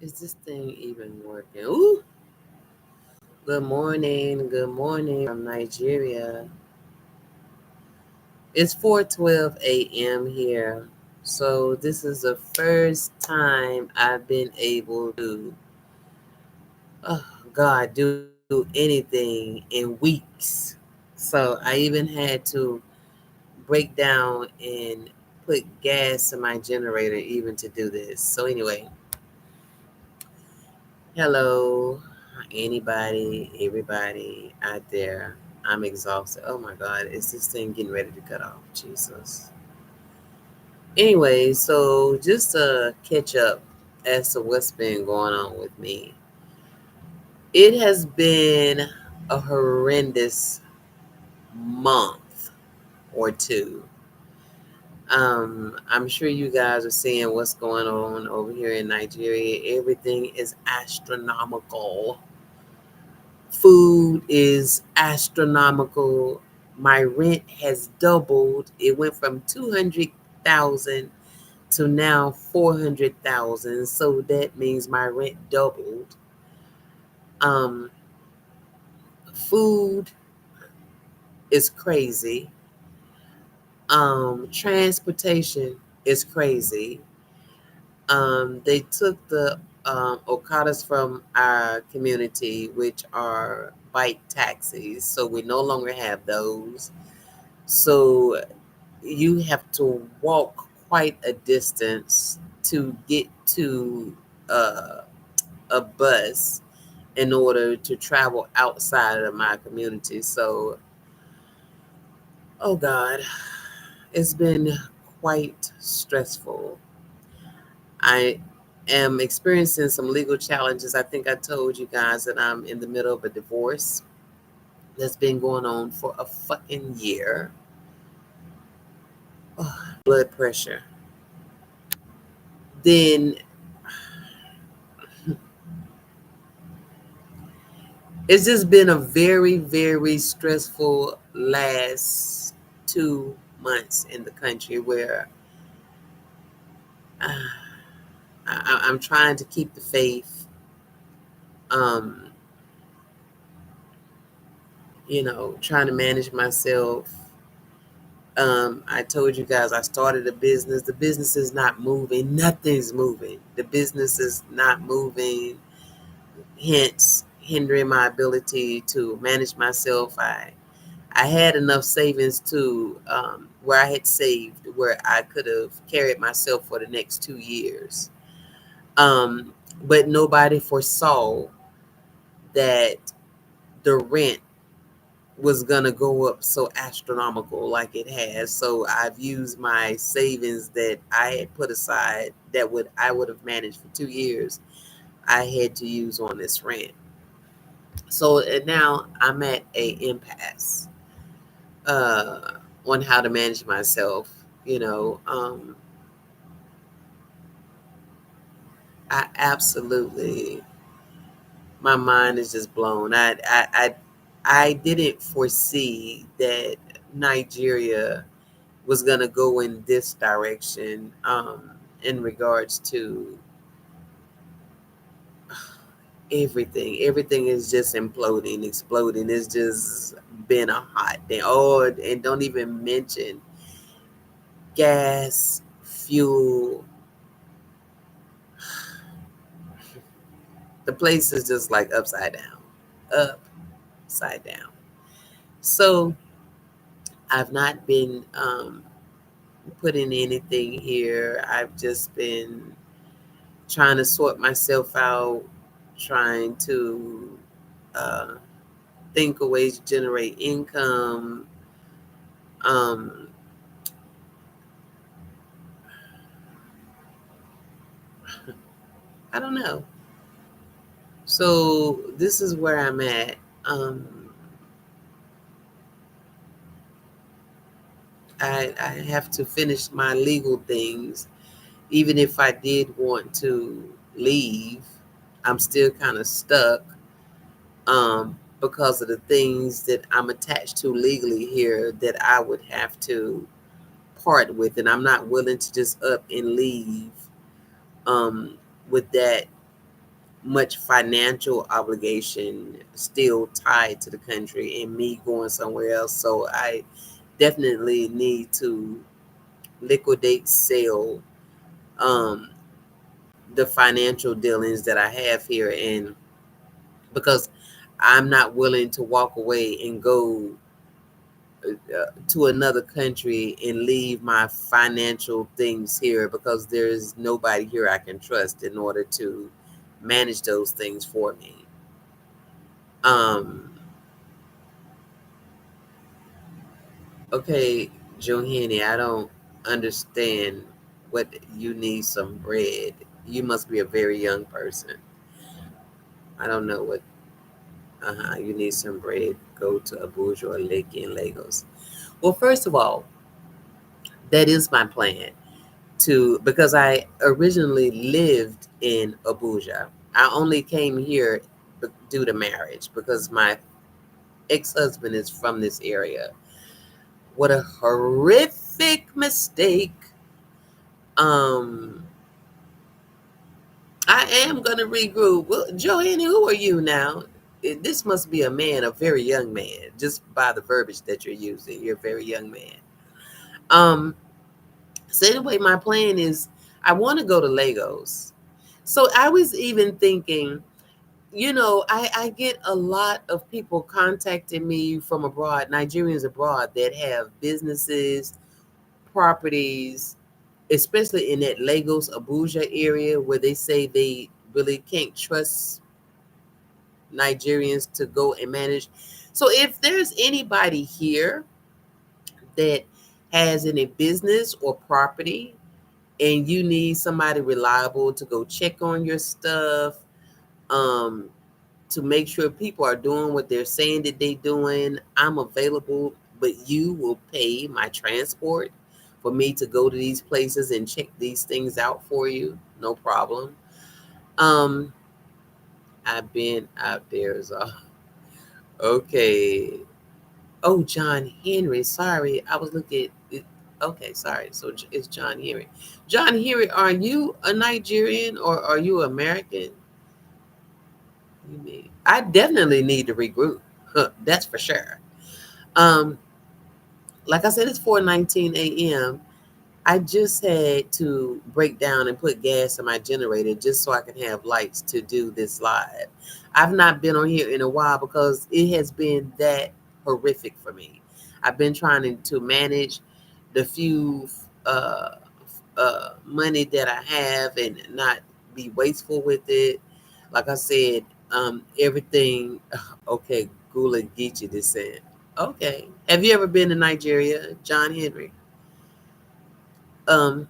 Is this thing even working? Ooh, good morning from Nigeria. It's 4:12 a.m. here. So this is the first time I've been able to, oh God, do anything in weeks. So I even had to break down and put gas in my generator even to do this. So anyway, hello, anybody, everybody out there. I'm exhausted. Oh my God, is this thing getting ready to cut off? Jesus. Anyway, so just to catch up as to what's been going on with me, it has been a horrendous month or two. I'm sure you guys are seeing what's going on over here in Nigeria. Everything is astronomical. Food is astronomical. My rent has doubled. It went from 200,000 to now 400,000. So that means my rent doubled. Um, Food is crazy. Transportation is crazy. They took the Okadas from our community, which are bike taxis. So we no longer have those. So you have to walk quite a distance to get to uh, a bus in order to travel outside of my community. So, oh God, it's been quite stressful. I am experiencing some legal challenges. I think I told you guys that I'm in the middle of a divorce that's been going on for a fucking year. Oh, blood pressure. Then it's just been a very, very stressful last 2 months in the country where uh, I'm trying to keep the faith. Um, trying to manage myself. I told you guys I started a business. The business is not moving. Nothing's moving. The business is not moving, hence hindering my ability to manage myself. I had enough savings to where I had saved where I could have carried myself for the next 2 years. Um, but nobody foresaw that the rent was gonna go up so astronomical like it has. So I've used my savings that I had put aside that would I would have managed for 2 years. I had to use on this rent. So now I'm at a impasse uh, on how to manage myself. You know, I absolutely my mind is just blown. I didn't foresee that Nigeria was going to go in this direction in regards to everything. Everything is just imploding, exploding. It's just been a hot day. Oh, and don't even mention gas, fuel. The place is just like upside down, upside down. So I've not been putting anything here. I've just been trying to sort myself out, trying to uh, think of ways to generate income. Um, I don't know. So this is where I'm at. Um, I have to finish my legal things. Even if I did want to leave, I'm still kind of stuck because of the things that I'm attached to legally here that I would have to part with, and I'm not willing to just up and leave um, with that much financial obligation still tied to the country and me going somewhere else. So I definitely need to liquidate, sell um, the financial dealings that I have here, and because I'm not willing to walk away and go to another country and leave my financial things here, because there's nobody here I can trust in order to manage those things for me. Um, okay, Johanny, I don't understand what you need some bread. You must be a very young person. I don't know what. You need some bread. Go to Abuja or Lekki in Lagos. Well, first of all, that is my plan to, because I originally lived in Abuja. I only came here due to marriage because my ex-husband is from this area. What a horrific mistake. Um, I am gonna regroup. Well, Joanne, who are you now? This must be a man, a very young man, just by the verbiage that you're using. You're a very young man. Um, so anyway, my plan is I want to go to Lagos. So I was even thinking, I get a lot of people contacting me from abroad, Nigerians abroad that have businesses, properties, especially in that Lagos, Abuja area where they say they really can't trust Nigerians to go and manage. So if there's anybody here that has any business or property and you need somebody reliable to go check on your stuff, um, to make sure people are doing what they're saying that they're doing, I'm available, but you will pay my transport for me to go to these places and check these things out for you. No problem. Um, I've been out there. So, okay. Oh, John Henry. Sorry, I was looking at it. Okay, sorry. So it's John Henry. John Henry, are you a Nigerian or are you American? You mean I definitely need to regroup. Huh, that's for sure. Um, like I said, it's 4:19 a.m. I just had to break down and put gas in my generator just so I can have lights to do this live. I've not been on here in a while because it has been that horrific for me. I've been trying to manage the few money that I have and not be wasteful with it. Like I said, everything. Okay, Gula Geechee descent. Okay, have you ever been to Nigeria, John Henry? Um,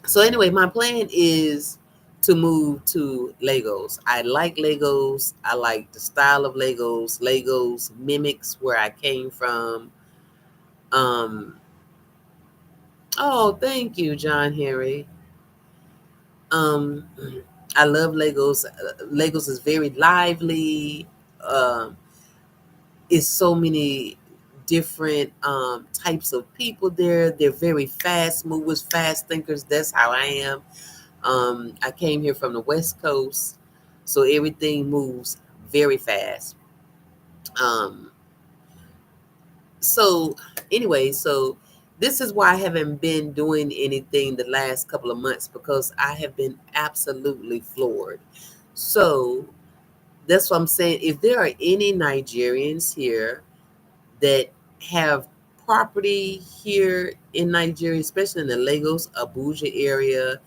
so anyway, my plan is to move to Legos. I like Legos. I like the style of Legos. Legos mimics where I came from. Um, oh, thank you, John Henry. Um, I love Legos. Legos is very lively. Um, it's so many different types of people there. They're very fast movers, fast thinkers. That's how I am. I came here from the West Coast, so everything moves very fast. Um, so anyway, so this is why I haven't been doing anything the last couple of months because I have been absolutely floored. So that's what I'm saying. If there are any Nigerians here that have property here in Nigeria, especially in the Lagos, Abuja area,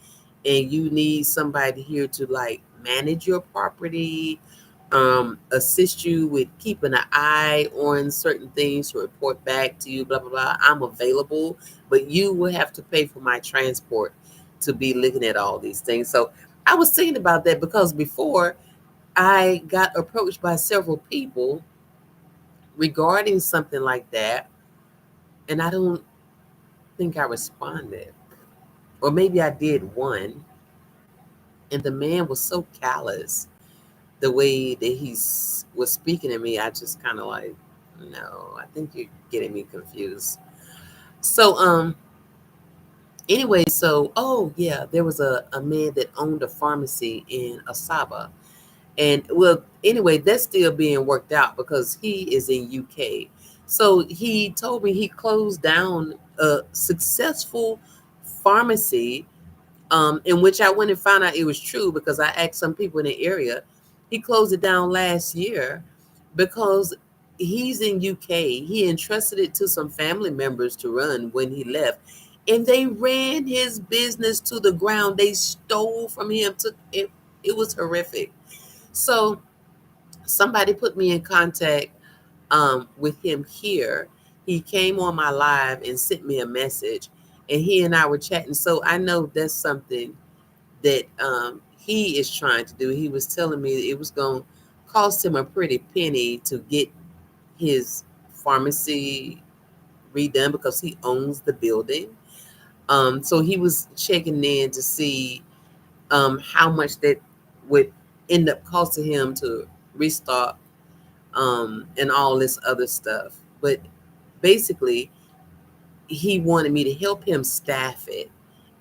and you need somebody here to like manage your property, assist you with keeping an eye on certain things to report back to you, blah, blah, blah. I'm available, but you will have to pay for my transport to be looking at all these things. So I was thinking about that because before I got approached by several people regarding something like that, and I don't think I responded. Or maybe I did one, and the man was so callous. The way that was speaking to me, I just kind of like, no, I think you're getting me confused. So, anyway, so, oh, yeah, there was a man that owned a pharmacy in Asaba. And well, anyway, that's still being worked out because he is in UK. So he told me he closed down a successful pharmacy, in which I went and found out it was true because I asked some people in the area. He closed it down last year because he's in UK. He entrusted it to some family members to run when he left, and they ran his business to the ground. They stole from him. Took it. It was horrific. So somebody put me in contact with him here. He came on my live and sent me a message, and he and I were chatting. So I know that's something that he is trying to do. He was telling me it was going to cost him a pretty penny to get his pharmacy redone because he owns the building. So he was checking in to see how much that would end up costing him to restart, and all this other stuff. But basically, he wanted me to help him staff it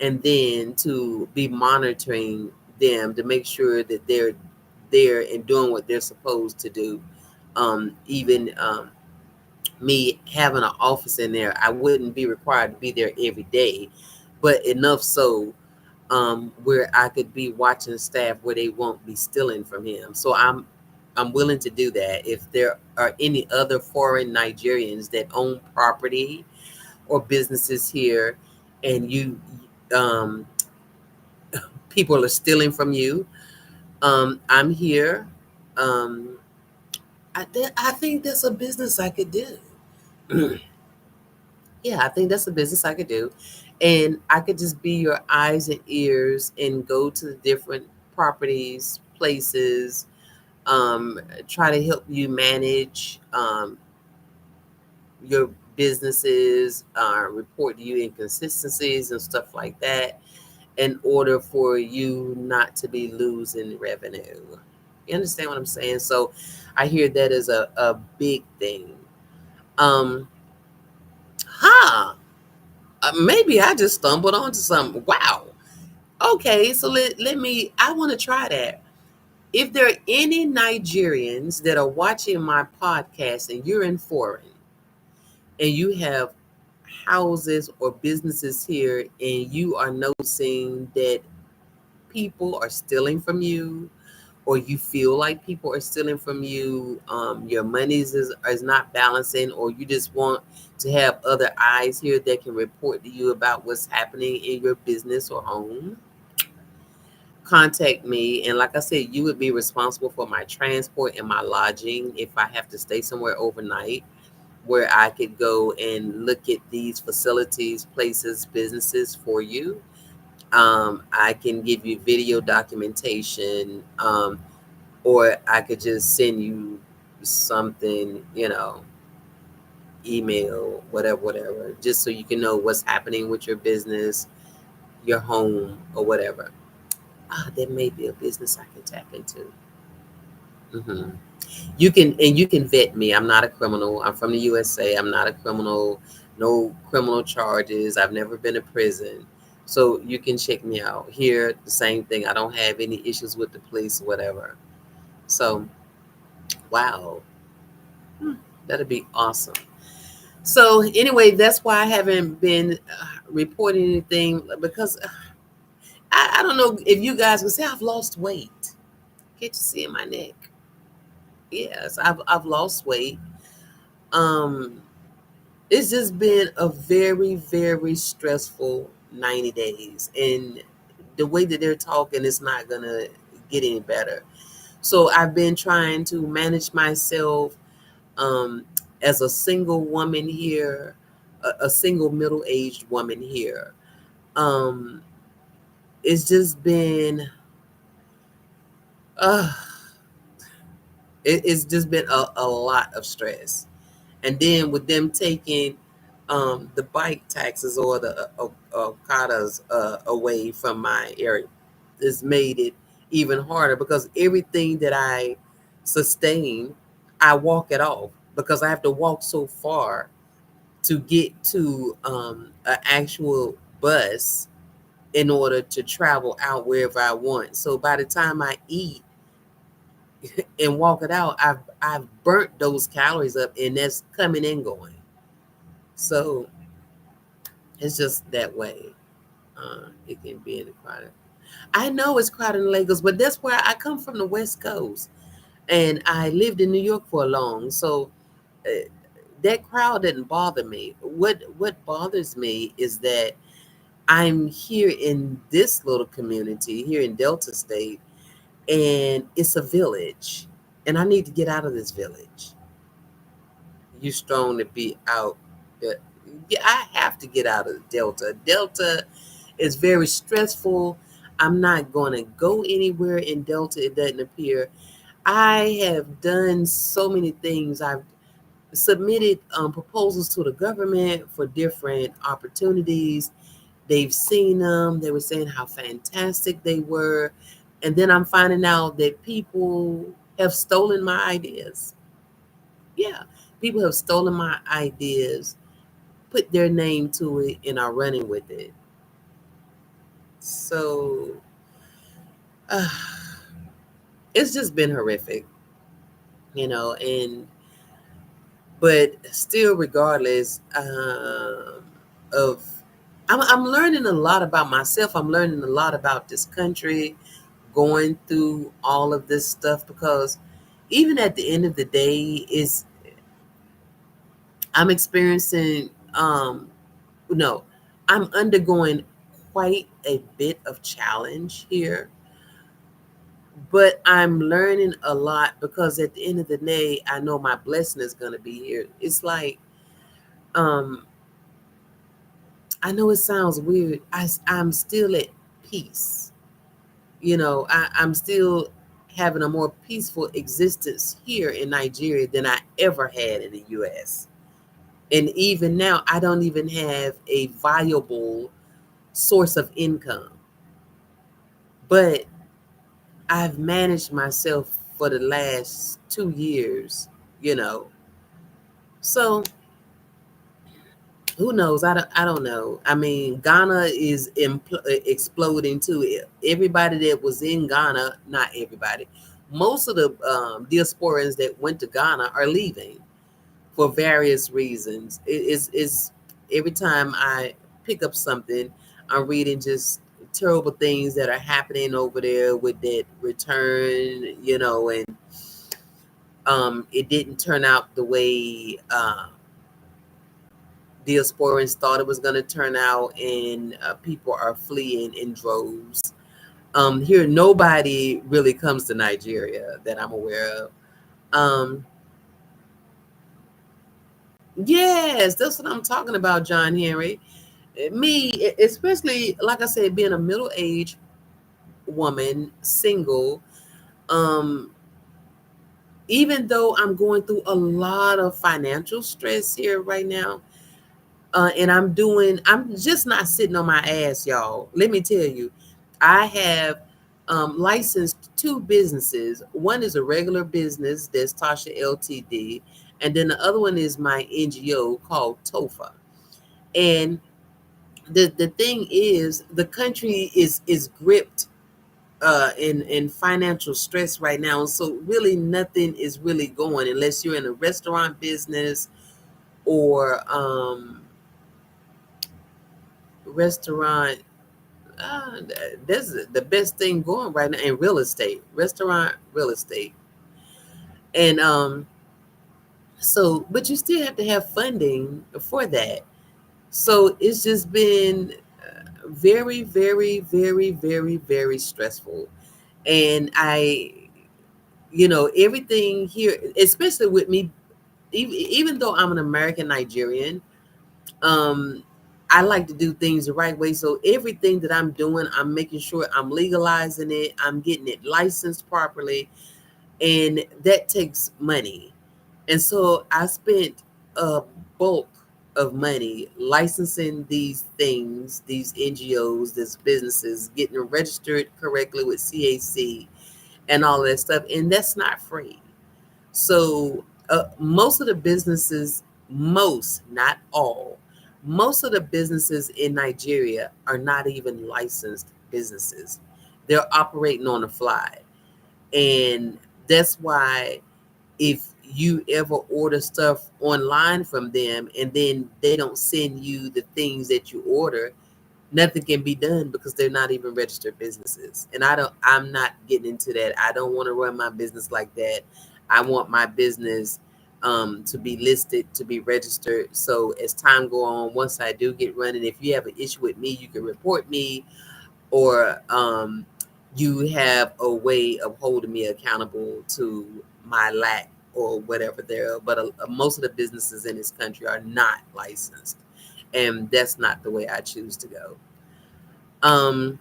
and then to be monitoring them to make sure that they're there and doing what they're supposed to do. Even me having an office in there, I wouldn't be required to be there every day, but enough so where I could be watching the staff where they won't be stealing from him. So I'm willing to do that. If there are any other foreign Nigerians that own property or businesses here, and you um, people are stealing from you, I'm here. Um, I think that's a business I could do. Yeah, I think that's a business I could do. And I could just be your eyes and ears and go to the different properties, places, try to help you manage your businesses, report to you inconsistencies and stuff like that in order for you not to be losing revenue. You understand what I'm saying? So I hear that as a big thing. Um, huh. Maybe I just stumbled onto something. Wow. Okay, so let me, I want to try that. If there are any Nigerians that are watching my podcast and you're in foreign and you have houses or businesses here and you are noticing that people are stealing from you, or you feel like people are stealing from you, your monies is not balancing, or you just want to have other eyes here that can report to you about what's happening in your business or home, contact me. And like I said, you would be responsible for my transport and my lodging if I have to stay somewhere overnight, where I could go and look at these facilities, places, businesses for you. I can give you video documentation, or I could just send you something, email, whatever, just so you can know what's happening with your business, your home, or whatever. There may be a business I can tap into. hmm you can vet me. I'm not a criminal. I'm from the USA. I'm not a criminal. No criminal charges. I've never been to prison. So you can check me out. Here, the same thing. I don't have any issues with the police, whatever. So, wow, hmm, that'd be awesome. So anyway, that's why I haven't been reporting anything because I don't know if you guys would say I've lost weight. Can't you see in my neck? Yes, I've lost weight. Um, it's just been a very, very stressful 90 days. And the way that they're talking, it's not going to get any better. So I've been trying to manage myself um, as a single woman here, a single middle aged woman here. Um, it's just been, uh, it's just been a lot of stress. And then with them taking the bike taxes or the okadas away from my area, it's made it even harder because everything that I sustain, I walk it off because I have to walk so far to get to an actual bus in order to travel out wherever I want. So by the time I eat, and walk it out, I've burnt those calories up, and that's coming and going. So it's just that way. It can be in the crowded. I know it's crowded in Lagos, but that's where I come from, the West Coast, and I lived in New York for a long. So uh, that crowd didn't bother me. What bothers me is that I'm here in this little community here in Delta State, and it's a village, and I need to get out of this village. You strong to be out. uh, Yeah, I have to get out of Delta. Delta is very stressful. I'm not going to go anywhere in Delta. It doesn't appear. I have done so many things. I've submitted proposals to the government for different opportunities. They've seen them. They were saying how fantastic they were. And then I'm finding out that people have stolen my ideas. Yeah, people have stolen my ideas, put their name to it, and are running with it. So uh, it's just been horrific, and but still, regardless of, I'm learning a lot about myself. I'm learning a lot about this country, going through all of this stuff, because even at the end of the day, is I'm experiencing no, I'm undergoing quite a bit of challenge here, but I'm learning a lot, because at the end of the day, I know my blessing is going to be here. It's like, um, I know it sounds weird. I'm still at peace. I'm still having a more peaceful existence here in Nigeria than I ever had in the US. And even now, I don't even have a viable source of income. But I've managed myself for the last 2 years, you know. So who knows? I don't know. I mean, Ghana is exploding too. Everybody that was in Ghana, not everybody, most of the diasporans that went to Ghana are leaving for various reasons. It's every time I pick up something, I'm reading just terrible things that are happening over there with that return, and it didn't turn out the way diasporans thought it was going to turn out, and people are fleeing in droves. Here, nobody really comes to Nigeria that I'm aware of. Um, yes, that's what I'm talking about, John Henry. Me, especially, like I said, being a middle-aged woman, single, um, even though I'm going through a lot of financial stress here right now, and I'm just not sitting on my ass, y'all. Let me tell you, I have licensed two businesses. One is a regular business, that's Tasha Ltd, and then the other one is my NGO called TOFA. And the thing is, the country is gripped in financial stress right now. So really, nothing is really going unless you're in a restaurant business or restaurant. That's the best thing going right now in real estate, restaurant real estate, and so, but you still have to have funding for that. So it's just been very, very, very, very, very stressful. And everything here, especially with me, even though I'm an American Nigerian, um, I like to do things the right way. So everything that I'm doing, I'm making sure I'm legalizing it, I'm getting it licensed properly, and that takes money. And so I spent a bulk of money licensing these things, these NGOs, these businesses, getting them registered correctly with CAC and all that stuff. And that's not free. So most of the businesses, not all, most of the businesses in Nigeria are not even licensed businesses. They're operating on the fly. And That's why if you ever order stuff online from them and then they don't send you the things that you order, nothing can be done because they're not even registered businesses. And I'm not getting into that. I don't want to run my business like that. I want my business to be listed, to be registered. So as time go on, once I do get running, if you have an issue with me, you can report me, or you have a way of holding me accountable to my lack or whatever there. But most of the businesses in this country are not licensed, and that's not the way I choose to go. um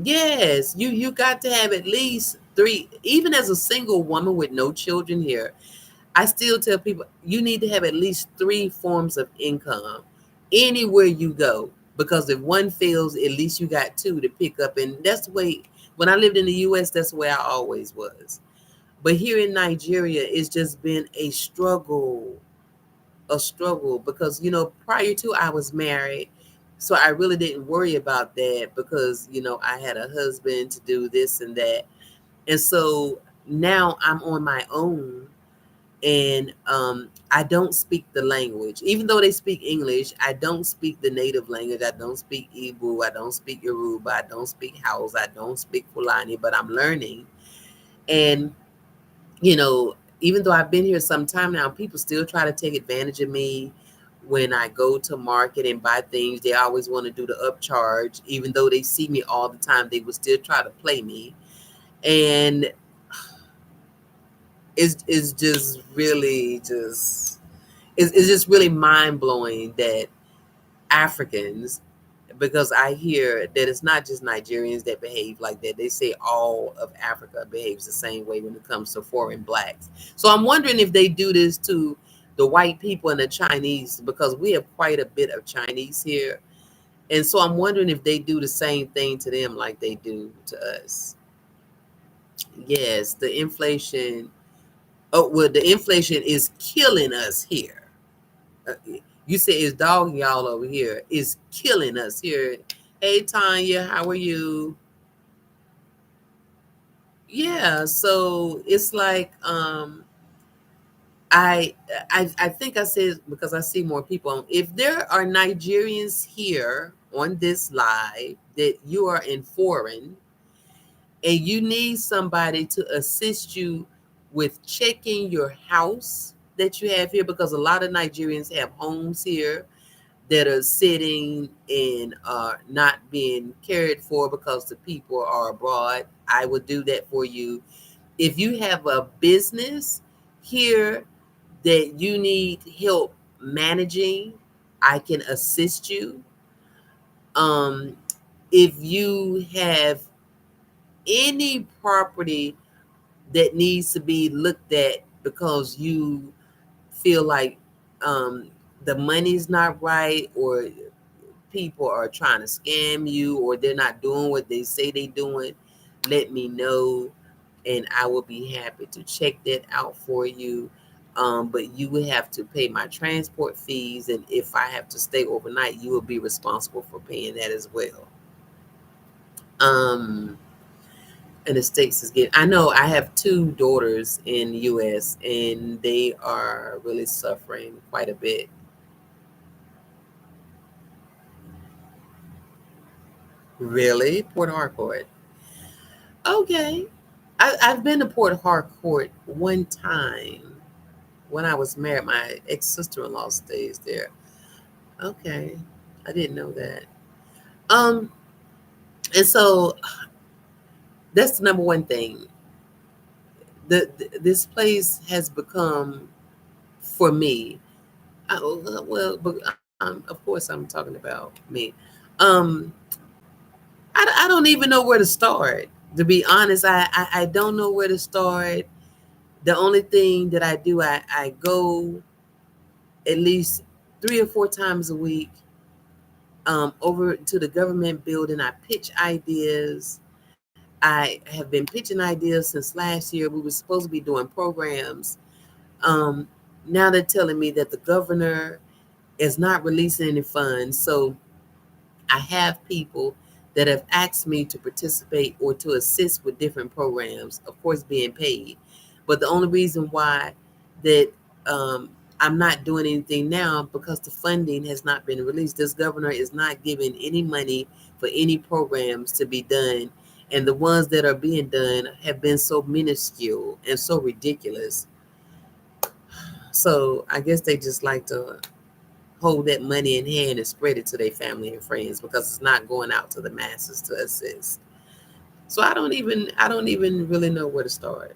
yes, you got to have at least three. Even as a single woman with no children here, I still tell people you need to have at least three forms of income anywhere you go, because if one fails, at least you got two to pick up. And that's the way, when I lived in the US, that's the way I always was. But here in Nigeria, it's just been a struggle because, prior to, I was married. So I really didn't worry about that because, I had a husband to do this and that. And so now I'm on my own, and I don't speak the language. Even though they speak English, I don't speak the native language. I don't speak Igbo. I don't speak Yoruba. I don't speak Hausa. I don't speak Fulani, but I'm learning. And, even though I've been here some time now, people still try to take advantage of me. When I go to market and buy things, they always want to do the upcharge. Even though they see me all the time, they will still try to play me. And it's just really just it's just really mind blowing that Africans, because I hear that it's not just Nigerians that behave like that. They say all of Africa behaves the same way when it comes to foreign blacks. So I'm wondering if they do this to the white people and the Chinese, because we have quite a bit of Chinese here. And so I'm wondering if they do the same thing to them like they do to us. Yes, the inflation. Oh, well, the inflation is killing us here. Uh, You say it's dog y'all over here. It's killing us here. Hey Tanya, how are you? Yeah, so it's like I I think I said, because I see more people on. If there are Nigerians here on this live that you are in foreign and you need somebody to assist you with checking your house that you have here, because a lot of Nigerians have homes here that are sitting and are not being cared for because the people are abroad. I would do that for you. If you have a business here that you need help managing, I can assist you. Um, if you have any property that needs to be looked at because you feel like the money's not right, or people are trying to scam you, or they're not doing what they say they're doing, let me know, and I will be happy to check that out for you. But you will have to pay my transport fees, and if I have to stay overnight, you will be responsible for paying that as well. Um, and the states is getting. I know I have two daughters in the U.S. and they are really suffering quite a bit. Really, Port Harcourt. Okay. I've been to Port Harcourt one time when I was married. My ex sister in law stays there. Okay. I didn't know that. Um, and so that's the number one thing. This place has become, for me, well, but of course I'm talking about me. Um, I don't even know where to start. To be honest, I don't know where to start. The only thing that I do, I go at least 3 or 4 times a week over to the government building. I pitch ideas. I have been pitching ideas since last year. We were supposed to be doing programs. Um, Now they're telling me that the governor is not releasing any funds. So I have people that have asked me to participate or to assist with different programs, of course being paid. But the only reason why that I'm not doing anything now because the funding has not been released. This governor is not giving any money for any programs to be done. And the ones that are being done have been so minuscule and so ridiculous. So I guess they just like to hold that money in hand and spread it to their family and friends because it's not going out to the masses to assist. So I don't even really know where to start.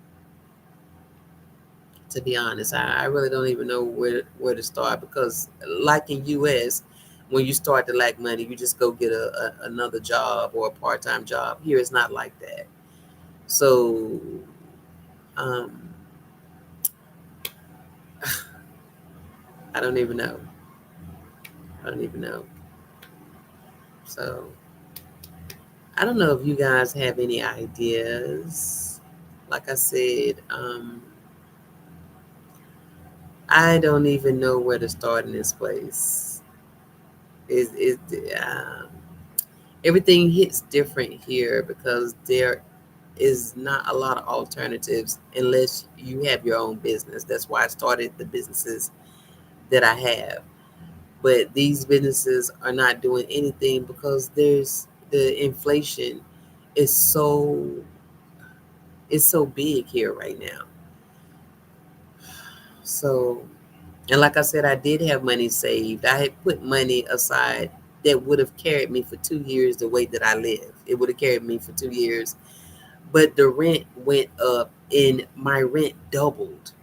To be honest, I really don't even know where to start because like in US, when you start to lack money, you just go get another job or a part-time job. Here it's not like that. So um, I don't even know. I don't even know. So I don't know if you guys have any ideas. Like I said, I don't even know where to start in this place. Is everything hits different here because there is not a lot of alternatives unless you have your own business. That's why I started the businesses that I have. But these businesses are not doing anything because there's the inflation is so it's so big here right now. So, and like I said, I did have money saved. I had put money aside that would have carried me for 2 years the way that I live. It would have carried me for 2 years. But the rent went up and my rent doubled.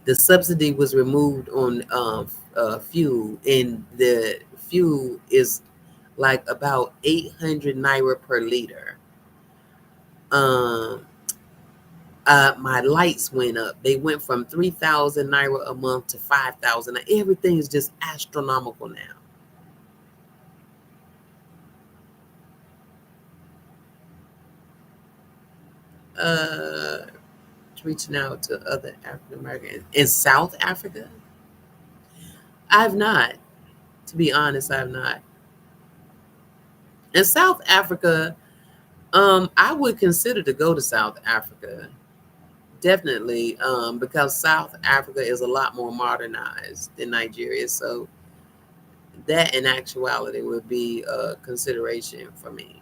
The subsidy was removed on fuel, and the fuel is like about 800 naira per liter. Um, my lights went up. They went from 3,000 naira a month to 5,000. Everything is just astronomical now. Uh, Reaching out to other African Americans in South Africa. I've not, to be honest, I've not. In South Africa, I would consider to go to South Africa. Definitely, because South Africa is a lot more modernized than Nigeria. So that in actuality would be a consideration for me.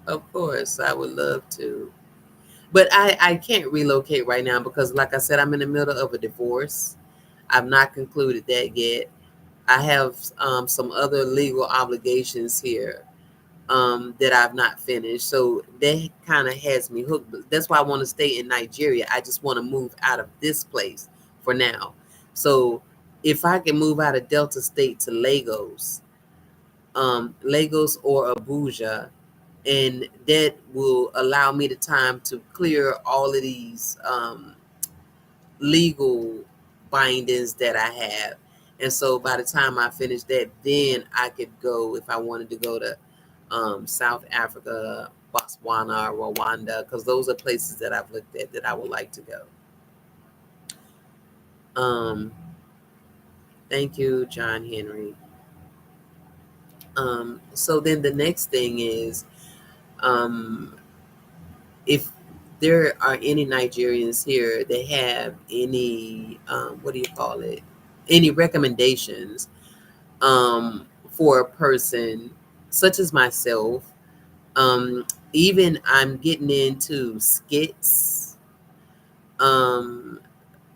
Of course, I would love to. But I can't relocate right now because, like I said, I'm in the middle of a divorce. I've not concluded that yet. I have some other legal obligations here that I've not finished. So that kind of has me hooked. That's why I want to stay in Nigeria. I just want to move out of this place for now. So if I can move out of Delta State to Lagos or Abuja, and that will allow me the time to clear all of these legal bindings that I have. And so by the time I finish that, then I could go if I wanted to go to South Africa, Botswana, Rwanda, because those are places that I've looked at that I would like to go. Um, Thank you, John Henry. So then the next thing is um, if there are any Nigerians here that have any, what do you call it? Any recommendations for a person such as myself. Even I'm getting into skits. Um,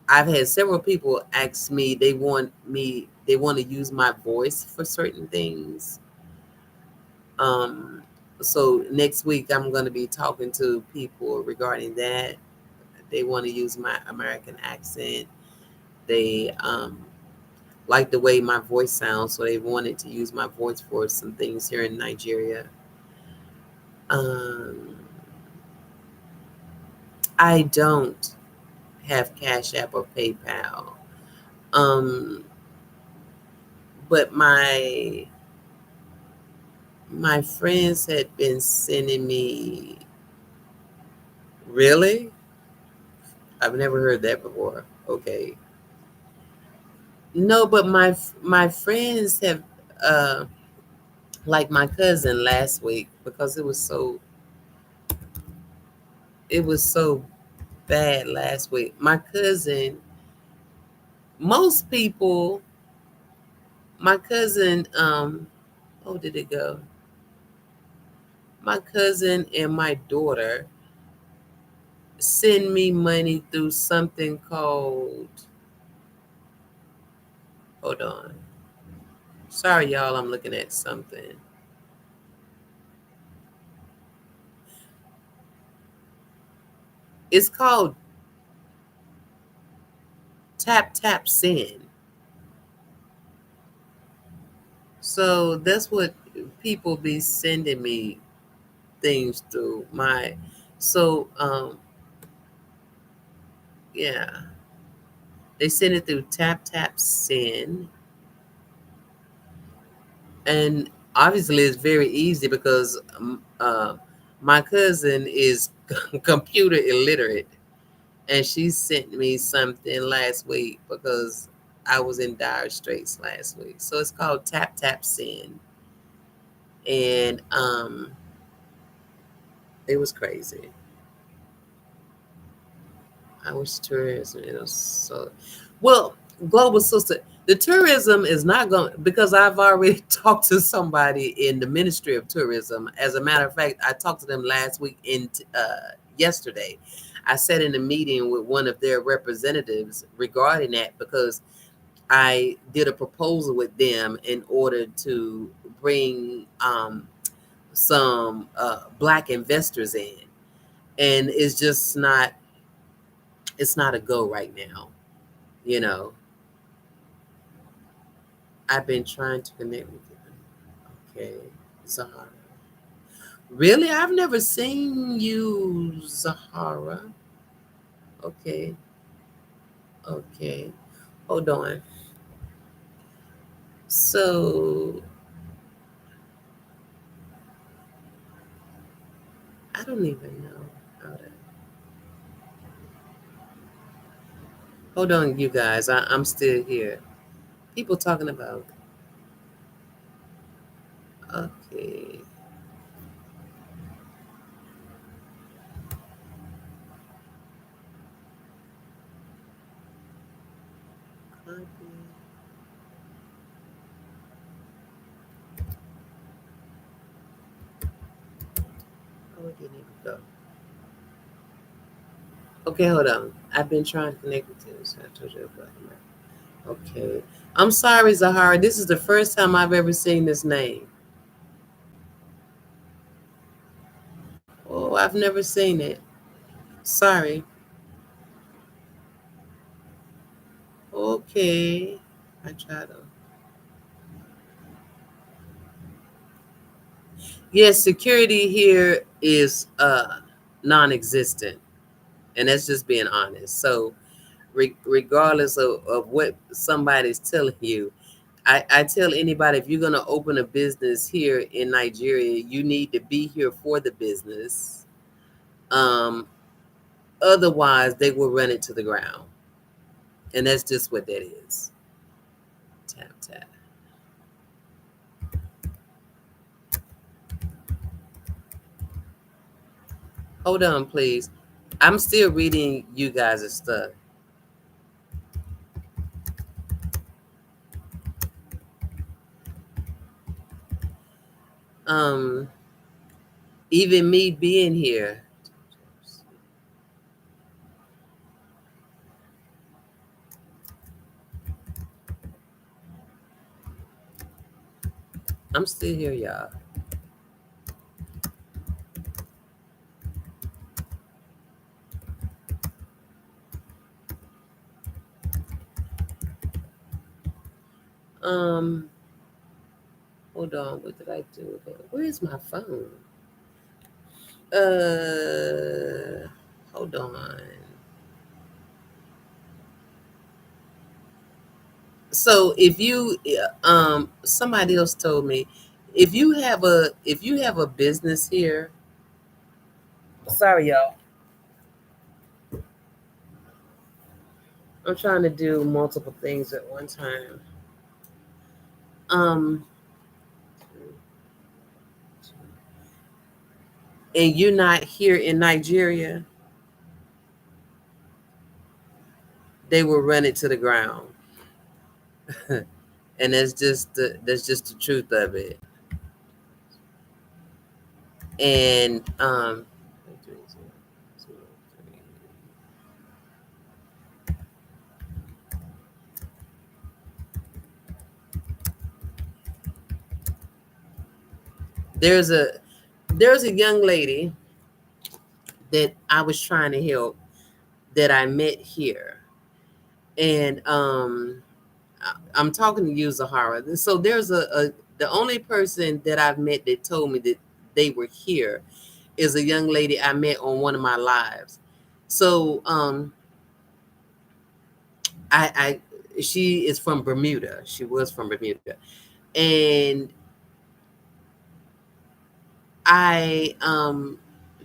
I've had several people ask me they want to use my voice for certain things. Um, so next week I'm going to be talking to people regarding that. They want to use my American accent. They like the way my voice sounds, so they wanted to use my voice for some things here in Nigeria. Um, I don't have Cash App or PayPal. Um, but my friends had been sending me. Really? I've never heard that before. Okay. No, but my friends have. uh like my cousin last week, because it was so bad last week. My cousin, most people, my cousin, oh, did it go? My cousin and my daughter send me money through something called, hold on. Sorry, y'all, I'm looking at something. It's called Tap Tap Send. So that's what people be sending me things through my, so yeah, they send it through Tap Tap Send. And obviously it's very easy because my cousin is computer illiterate, and she sent me something last week because I was in dire straits last week. So it's called Tap Tap Send, and it was crazy. I wish tourism, so well, global sister. The tourism is not going, because I've already talked to somebody in the Ministry of Tourism. As a matter of fact, I talked to them last week yesterday. I sat in a meeting with one of their representatives regarding that, because I did a proposal with them in order to bring some black investors in, and it's not a go right now. You know, I've been trying to connect with you. Okay, Zahara. Really? I've never seen you, Zahara. Okay, okay. Hold on. So, I don't even know how to. Hold on, you guys. I'm still here. People talking about. Okay. Copy. Oh, it didn't even go. Okay, hold on. I've been trying to connect with you. So I told you about it. Okay. I'm sorry, Zahara. This is the first time I've ever seen this name. Oh, I've never seen it. Sorry. Okay. I try to. Yes, security here is non-existent, and that's just being honest. So, regardless of what somebody's telling you, I tell anybody, if you're gonna open a business here in Nigeria, you need to be here for the business. Um, Otherwise, they will run it to the ground, and that's just what that is. Tap tap. Hold on, please. I'm still reading you guys' stuff. Um, Even me being here, I'm still here, y'all. Um, Hold on. What did I do with it? Where's my phone? Uh, Hold on. So if you, somebody else told me, if you have a business here, sorry, y'all. I'm trying to do multiple things at one time. Um, and you're not here in Nigeria, they will run it to the ground. And that's just the truth of it. And there's a there's a young lady that I was trying to help that I met here. And I'm talking to you, Zahara. So there's a the only person that I've met that told me that they were here is a young lady I met on one of my lives. So I she is from Bermuda. She was from Bermuda. And I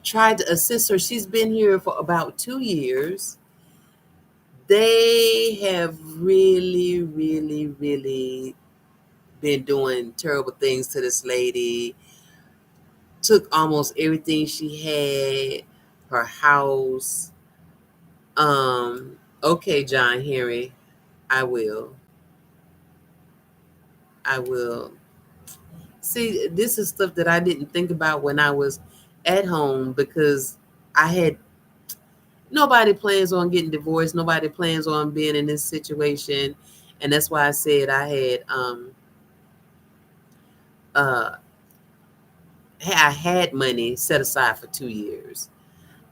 tried to assist her. She's been here for about 2 years. They have really, really, really been doing terrible things to this lady. Took almost everything she had, her house. Okay, John Henry, I will. I will. See, this is stuff that I didn't think about when I was at home because I had nobody plans on getting divorced. Nobody plans on being in this situation. And that's why I said uh I had money set aside for 2 years.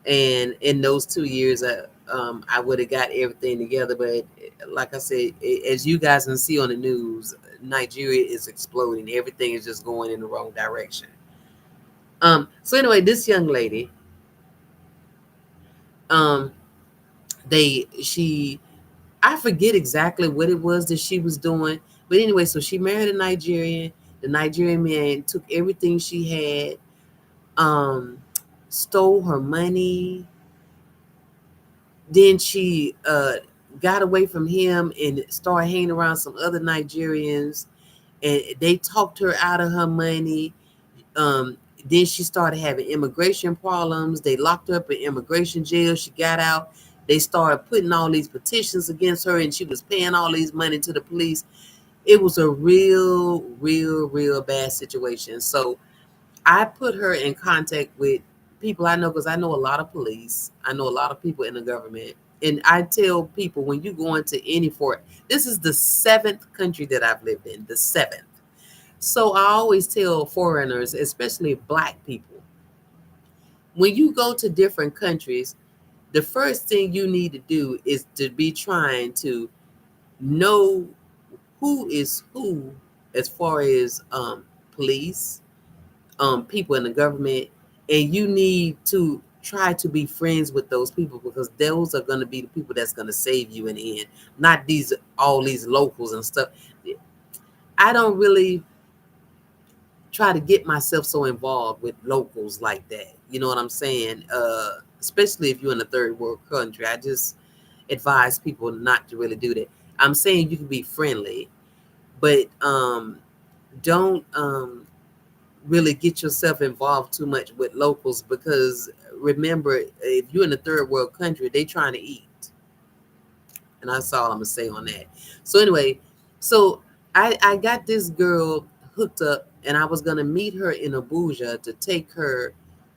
And in those 2 years, I would have got everything together. But like I said, as you guys can see on the news, Nigeria is exploding. Everything is just going in the wrong direction. So anyway, this young lady, um, she I forget exactly what it was that she was doing, but anyway, so she married a Nigerian. The Nigerian man took everything she had, um, stole her money. Then she got away from him and started hanging around some other Nigerians, and they talked her out of her money. Then she started having immigration problems. They locked her up in immigration jail. She got out. They started putting all these petitions against her, and she was paying all these money to the police. It was a real, real, real bad situation. So I put her in contact with people I know because I know a lot of police. I know a lot of people in the government. And I tell people when you go into any fort, this is the seventh country that I've lived in, the seventh. So I always tell foreigners, especially black people, when you go to different countries, the first thing you need to do is to be trying to know who is who as far as police, people in the government, and you need to try to be friends with those people because those are going to be the people that's going to save you in the end, not these all these locals and stuff. I don't really try to get myself so involved with locals like that. You know what I'm saying? Especially if you're in a third world country, I just advise people not to really do that. I'm saying you can be friendly, but don't really get yourself involved too much with locals because remember, if you're in a third world country, they trying to eat. And that's all I'm gonna say on that. So anyway, so I got this girl hooked up and I was gonna meet her in Abuja to take her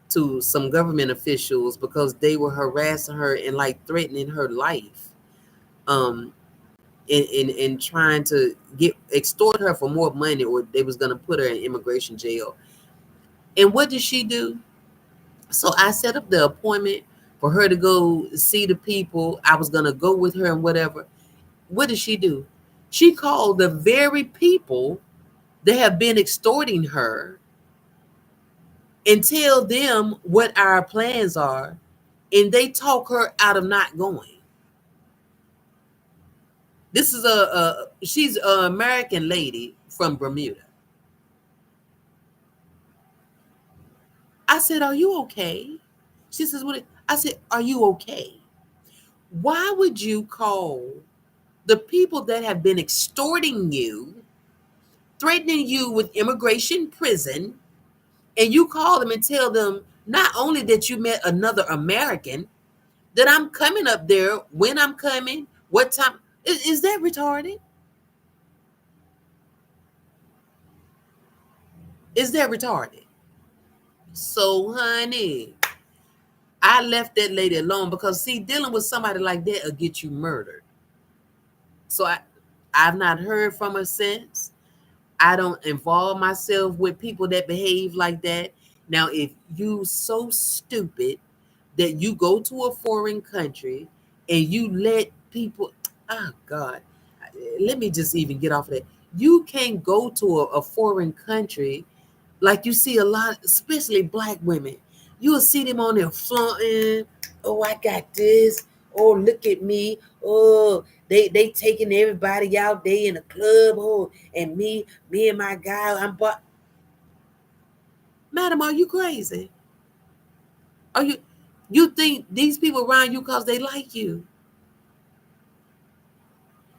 to some government officials because they were harassing her and like threatening her life. Um in trying to get extort her for more money or they was gonna put her in immigration jail. And what did she do? So I set up the appointment for her to go see the people. I was gonna go with her and whatever. What did she do? She called the very people that have been extorting her and tell them what our plans are, and they talk her out of not going. This is she's an American lady from Bermuda. I said, "Are you okay?" She says, "What?" I said, "Are you okay? Why would you call the people that have been extorting you, threatening you with immigration prison, and you call them and tell them Not only that you met another American, that I'm coming up there, when I'm coming, what time. Is that retarded? Is that retarded? So, honey, I left that lady alone because, see, dealing with somebody like that will get you murdered. So I've not heard from her since. I don't involve myself with people that behave like that. Now, if you so stupid that you go to a foreign country and you let people, oh God, let me just even get off of that. You can't go to a foreign country like you see a lot, especially black women. You'll see them on there flaunting. Oh, I got this. Oh, look at me. Oh, they taking everybody out. They in the club. Oh, and me and my guy. Madam, are you crazy? Are you think these people around you because they like you?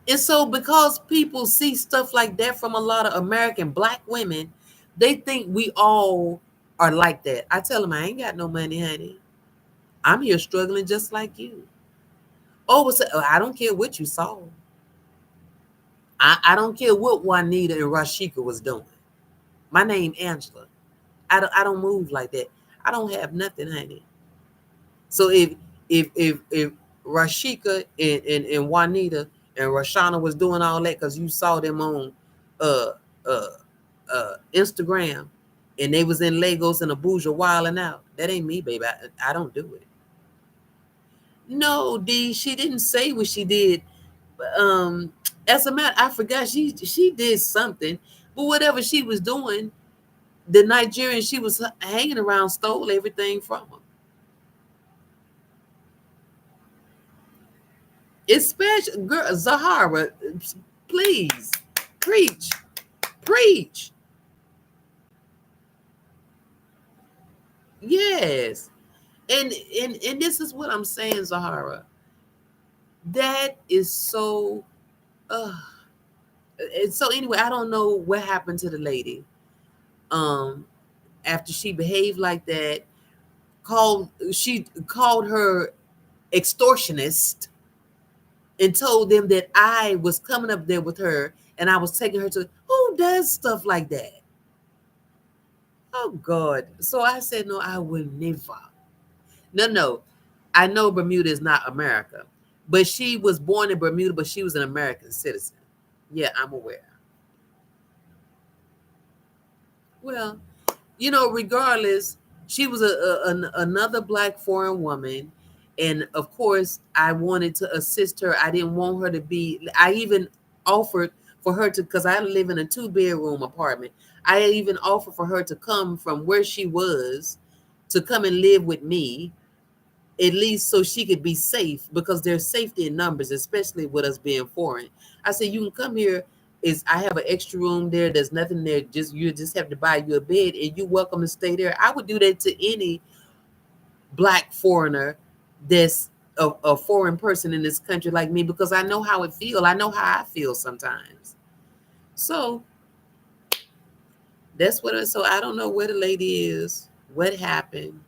And so because people see stuff like that from a lot of American black women, they think we all are like that. I tell them I ain't got no money, honey. I'm here struggling just like you. Oh, I don't care what you saw. I don't care what Juanita and Rashika was doing. My name Angela. I don't move like that. I don't have nothing, honey. So if Rashika and Juanita and Rashana was doing all that because you saw them on uh uh Instagram and they was in Lagos and Abuja wilding out, that ain't me, baby. I don't do it. No, D, she didn't say what she did. Um, as a matter, I forgot she did something, but whatever she was doing, the Nigerian she was hanging around stole everything from her. Especially girl Zahara, please preach, preach. Yes, and this is what I'm saying, Zahara. That is so. Uh, and so anyway, I don't know what happened to the lady. Um, after she behaved like that, she called her extortionist and told them that I was coming up there with her and I was taking her to. Who does stuff like that? Oh God. So I said, no, I will never. No, no. I know Bermuda is not America, but she was born in Bermuda, but she was an American citizen. Yeah, I'm aware. Well, regardless, she was another black foreign woman. And of course, I wanted to assist her. I didn't want her to be, I even offered for her to, because I live in a 2-bedroom apartment. I even offered for her to come from where she was to come and live with me, at least so she could be safe, because there's safety in numbers, especially with us being foreign. I said, you can come here. I have an extra room there. There's nothing there. You just have to buy you a bed and you're welcome to stay there. I would do that to any black foreigner that's a foreign person in this country like me, because I know how it feels. I know how I feel sometimes. So that's what so I don't know where the lady is, what happened.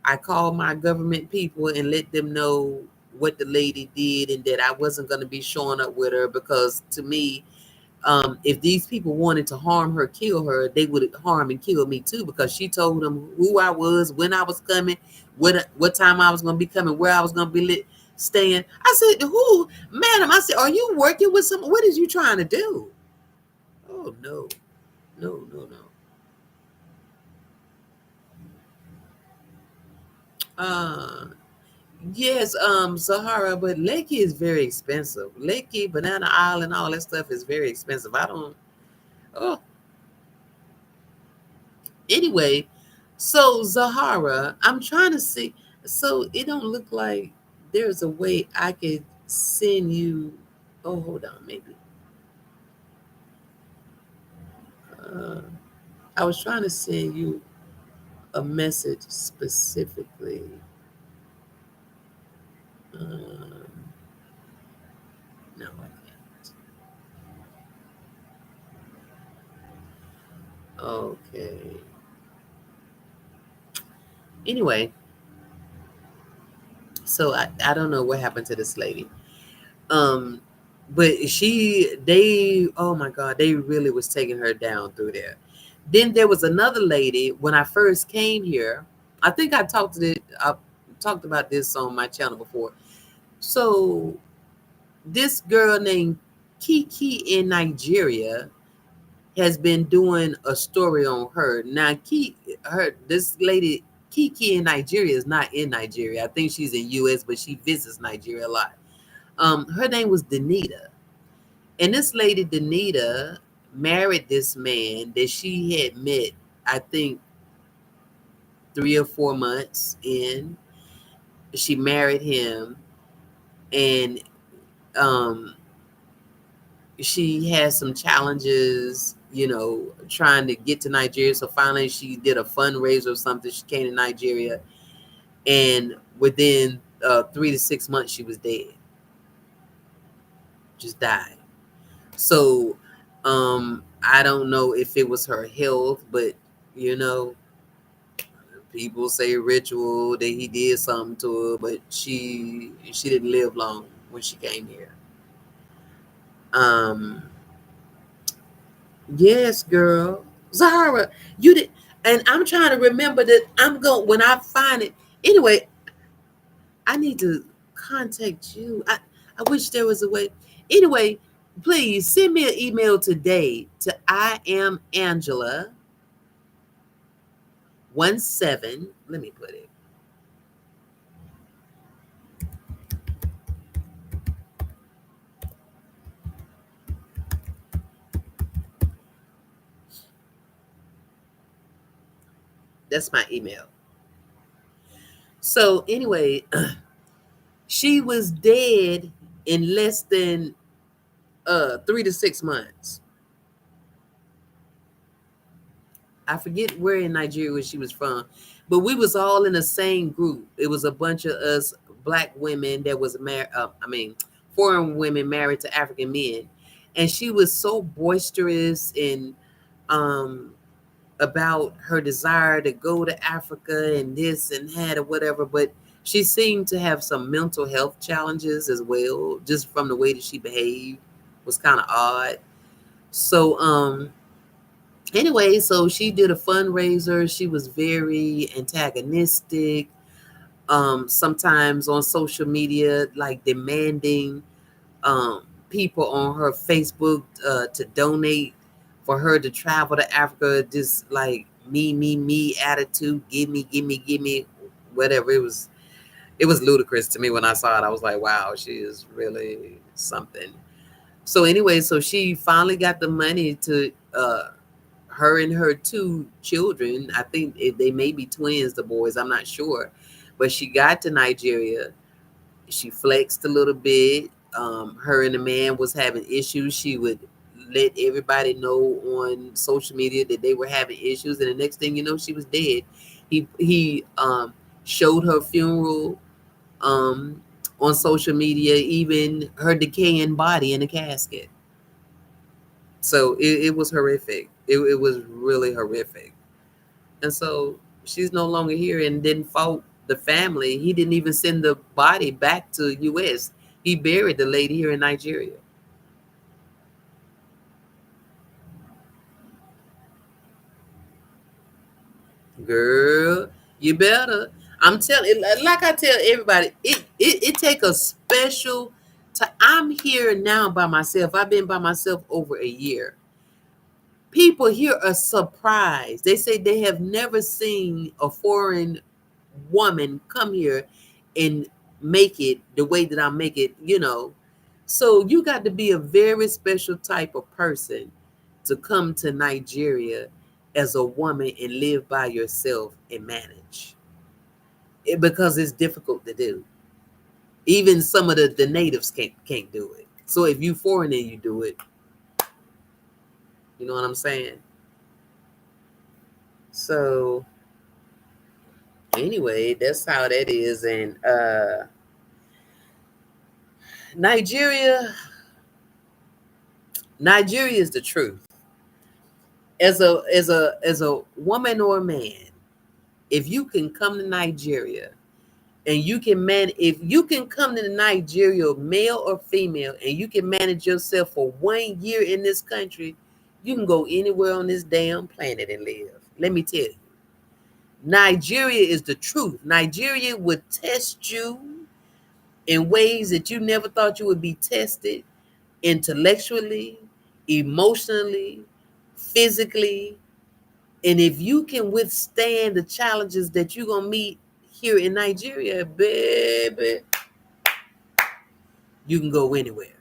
I called my government people and let them know what the lady did and that I wasn't going to be showing up with her, because to me, if these people wanted to harm her, kill her, they would harm and kill me too, because she told them who I was, when I was coming, what time I was going to be coming, where I was going to be staying. I said, who, madam? I said, are you working with someone? What is you trying to do? Oh no, no, no, no. Uh, Yes, Sahara, but Lekki is very expensive. Lekki, Banana Island, all that stuff is very expensive. I don't. Oh, anyway, so Zahara, I'm trying to see. So it don't look like there's a way I could send you. Oh, hold on, maybe. Uh, I was trying to send you a message specifically. Um, no, I can't. Okay. Anyway, so I don't know what happened to this lady. Um, but they, oh my God, they really was taking her down through there. Then there was another lady when I first came here. I think I talked about this on my channel before. So this girl named Kiki in Nigeria has been doing a story on her. Now, this lady Kiki in Nigeria is not in Nigeria. I think she's in U.S., but she visits Nigeria a lot. Her name was Danita, and this lady Danita married this man that she had met, I think, 3 or 4 months in. She married him, and um, she had some challenges, trying to get to Nigeria. So finally, she did a fundraiser or something. She came to Nigeria, and within 3 to 6 months, she was dead. Just died. So I don't know if it was her health, but you know, people say ritual that he did something to her, but she didn't live long when she came here. Um, yes, girl, Zahara, you did, and I'm trying to remember that I'm going when I find it. Anyway, I need to contact you. I wish there was a way. Anyway, please send me an email today to I am Angela 17. Let me put it. That's my email. So anyway, she was dead in less than 3 to 6 months. I forget where in Nigeria she was from, but we was all in the same group. It was a bunch of us black women that was married. Foreign women married to African men, and she was so boisterous and um, about her desire to go to Africa and this and that or whatever. But she seemed to have some mental health challenges as well, just from the way that she behaved was kind of odd. So anyway, so she did a fundraiser. She was very antagonistic. Sometimes on social media, like demanding people on her Facebook to donate for her to travel to Africa. Just like me attitude. Give me, whatever. It was ludicrous to me when I saw it. I was like, wow, she is really something. So anyway, so she finally got the money to her and her 2 children. I think they may be twins, the boys. I'm not sure, but she got to Nigeria. She flexed a little bit. Her and the man was having issues. She would let everybody know on social media that they were having issues, and the next thing you know, she was dead. He showed her funeral um, on social media, even her decaying body in a casket. So it was horrific. It was really horrific. And so she's no longer here and didn't fault the family. He didn't even send the body back to US. He buried the lady here in Nigeria. Girl, you better. I'm telling, like I tell everybody, it take a special time. I'm here now by myself. I've been by myself over a year. People here are surprised. They say they have never seen a foreign woman come here and make it the way that I make it. So you got to be a very special type of person to come to Nigeria as a woman and live by yourself and manage because it's difficult to do. Even some of the natives can't do it. So if you foreign and you do it, you know what I'm saying? So anyway, that's how that is. And Nigeria, Nigeria is the truth. As a woman or a man, if you can come to Nigeria and you can if you can come to Nigeria, male or female, and you can manage yourself for 1 year in this country, you can go anywhere on this damn planet and live. Let me tell you, Nigeria is the truth. Nigeria would test you in ways that you never thought you would be tested, intellectually, emotionally, physically. And if you can withstand the challenges that you're going to meet here in Nigeria, baby, you can go anywhere.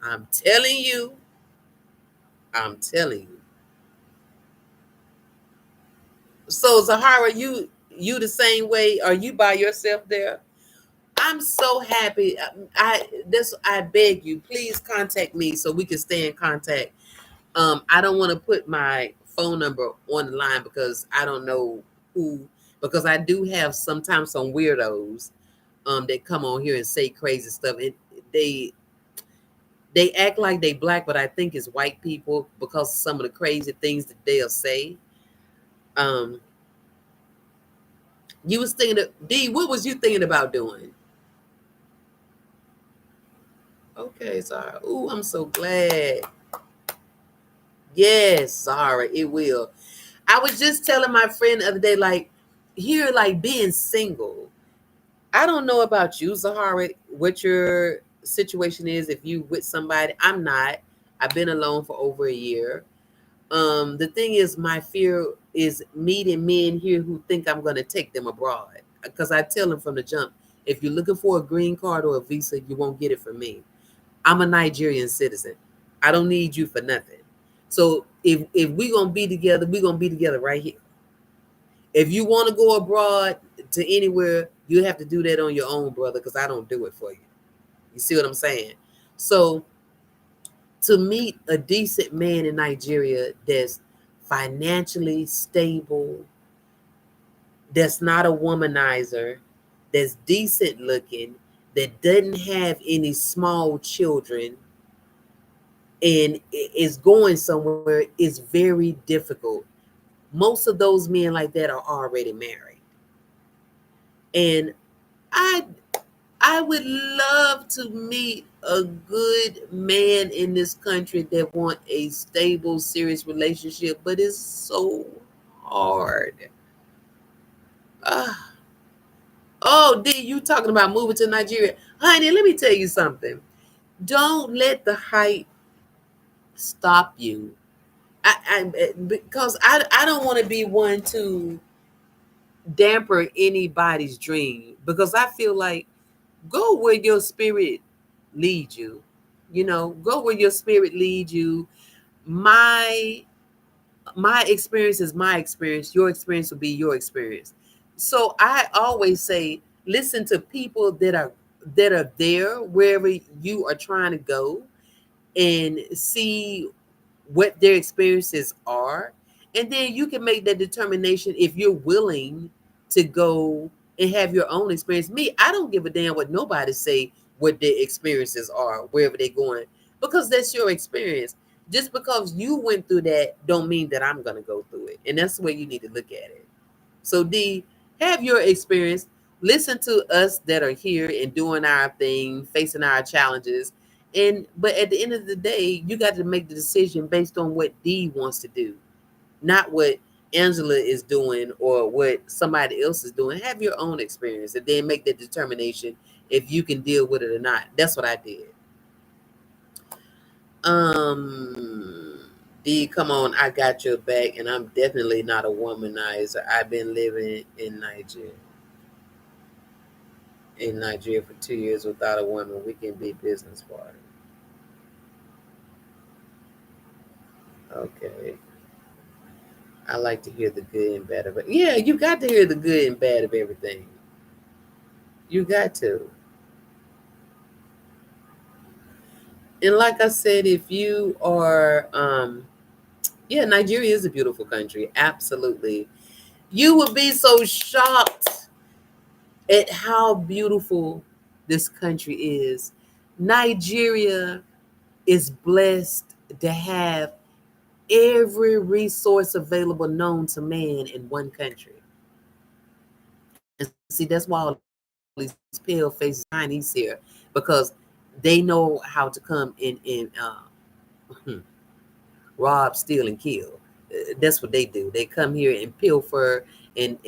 I'm telling you. I'm telling you. So Zahara, you the same way? Are you by yourself there? I'm so happy. I beg you, please contact me so we can stay in contact. I don't want to put my phone number on the line because I don't know who, because I do have sometimes some weirdos that come on here and say crazy stuff. And they they act like they black, but I think it's white people because of some of the crazy things that they'll say. Um, you was thinking of D, what was you thinking about doing? Okay, sorry. Ooh, I'm so glad. Yes, sorry, it will. I was just telling my friend the other day, like, here, like being single. I don't know about you, Zahara, what your situation is if you with somebody. I'm not. I've been alone for over a year. The thing is, my fear is meeting men here who think I'm going to take them abroad. Because I tell them from the jump, if you're looking for a green card or a visa, you won't get it from me. I'm a Nigerian citizen. I don't need you for nothing. So if we're gonna be together, we're gonna be together right here. If you want to go abroad to anywhere, you have to do that on your own, brother, because I don't do it for you. You see what I'm saying? So to meet a decent man in Nigeria that's financially stable, that's not a womanizer, that's decent looking, that doesn't have any small children, and is going somewhere is very difficult. Most of those men like that are already married. And I I would love to meet a good man in this country that want a stable, serious relationship, but it's so hard. Ah. Oh, D, you talking about moving to Nigeria. Honey, let me tell you something. Don't let the hype stop you. Because I don't want to be one to damper anybody's dream, because I feel like go where your spirit leads you. You know, go where your spirit leads you. My my experience is my experience. Your experience will be your experience. So I always say, listen to people that are there wherever you are trying to go, and see what their experiences are, and then you can make that determination if you're willing to go and have your own experience. Me, I don't give a damn what nobody say what their experiences are wherever they're going, because that's your experience. Just because you went through that don't mean that I'm going to go through it, and that's the way you need to look at it. So D, have your experience. Listen to us that are here and doing our thing, facing our challenges. And but at the end of the day, you got to make the decision based on what D wants to do, not what Angela is doing or what somebody else is doing. Have your own experience and then make that determination if you can deal with it or not. That's what I did. D, come on, I got your back, and I'm definitely not a womanizer. I've been living in Nigeria for 2 years without a woman. We can be business partners. Okay. I like to hear the good and bad of it. Yeah, you got to hear the good and bad of everything. You got to. And like I said, if you are, yeah, Nigeria is a beautiful country. Absolutely. You would be so shocked at how beautiful this country is. Nigeria is blessed to have every resource available known to man in one country. See, that's why all these pale faces Chinese here, because they know how to come in and rob, steal, and kill. That's what they do. They come here and pilfer and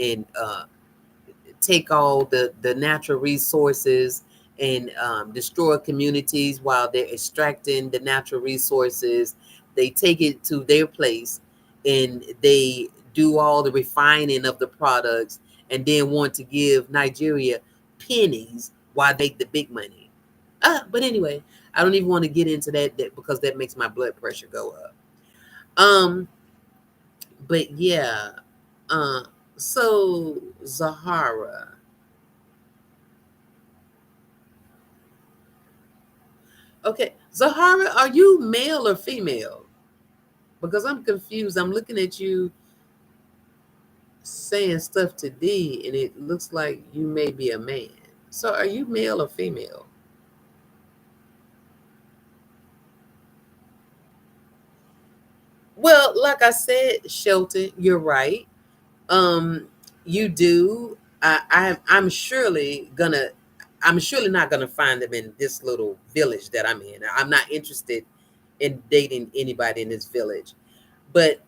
take all the natural resources and destroy communities while they're extracting the natural resources. They take it to their place and they do all the refining of the products and then want to give Nigeria pennies while they make the big money. But anyway, I don't even want to get into that because that makes my blood pressure go up. Um, but yeah, uh, so Zahara. Okay, Zahara, are you male or female? Because I'm confused. I'm looking at you saying stuff to D, and it looks like you may be a man. So, are you male or female? Well, like I said, Shelton, you're right. Um, you do. I'm surely gonna. I'm surely not gonna find them in this little village that I'm in. I'm not interested in dating anybody in this village, but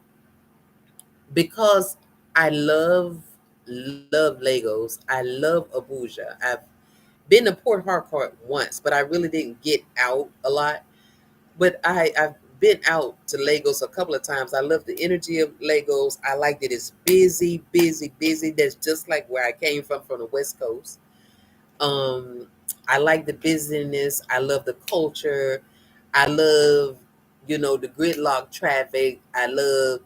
because I love Legos. I love Abuja. I've been to Port Harcourt once, but I really didn't get out a lot. But I've been out to Lagos a couple of times. I love the energy of Lagos. I like that it's busy, busy, busy. That's just like where I came from the West Coast. Um, I like the busyness. I love the culture. I love, the gridlock traffic. I love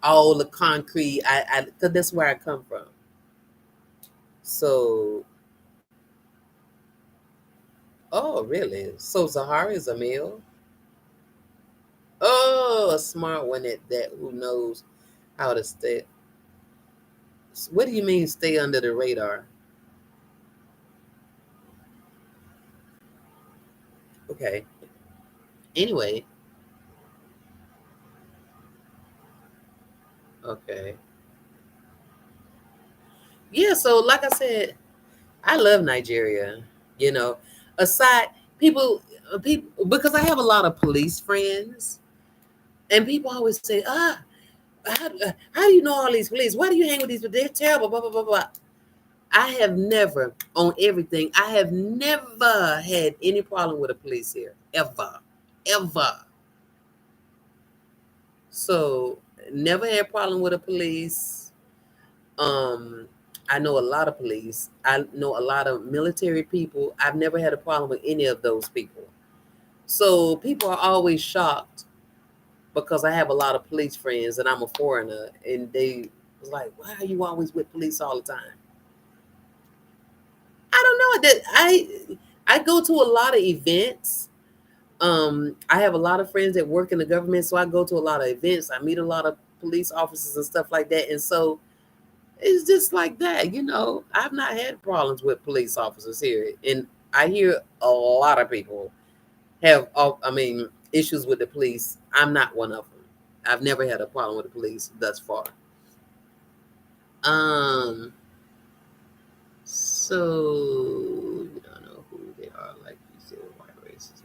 all the concrete. Cause that's where I come from. So, oh, really? So Zahara is a male? Oh, a smart one that who knows how to stay. What do you mean stay under the radar? Okay. Anyway, okay. Yeah, so like I said, I love Nigeria. You know, aside people because I have a lot of police friends, and people always say, how do you know all these police? Why do you hang with these? They're terrible. Blah blah blah blah. I have never, on everything, I have never had any problem with the police here, ever, ever. So never had problem with the police. Um, I know a lot of police. I know a lot of military people. I've never had a problem with any of those people. So people are always shocked because I have a lot of police friends and I'm a foreigner, and they was like, "Why are you always with police all the time?" I don't know that I go to a lot of events. I have a lot of friends that work in the government, so I go to a lot of events. I meet a lot of police officers and stuff like that, and so it's just like that. I've not had problems with police officers here, and I hear a lot of people have, issues with the police. I'm not one of them. I've never had a problem with the police thus far. Um, so you don't know who they are, like you said, white races.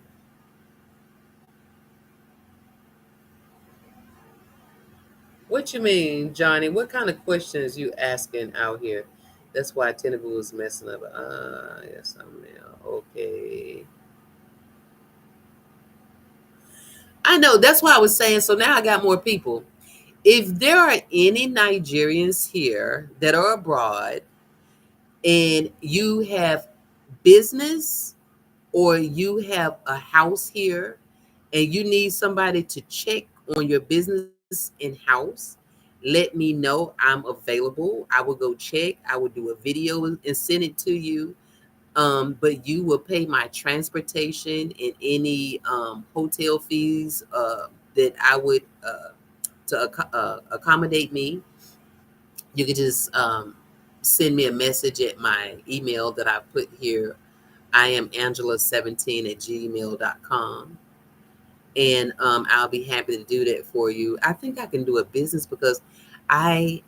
What you mean, Johnny? What kind of questions you asking out here? That's why Tenebu was messing up. Yes, I'm male. Okay. I know. That's why I was saying. So now I got more people. If there are any Nigerians here that are abroad and you have business or you have a house here and you need somebody to check on your business in house, let me know. I'm available. I will go check. I will do a video and send it to you. But you will pay my transportation and any hotel fees that I would accommodate me. You can just send me a message at my email that I put here. I am Angela17 at gmail.com. And I'll be happy to do that for you. I think I can do a business because I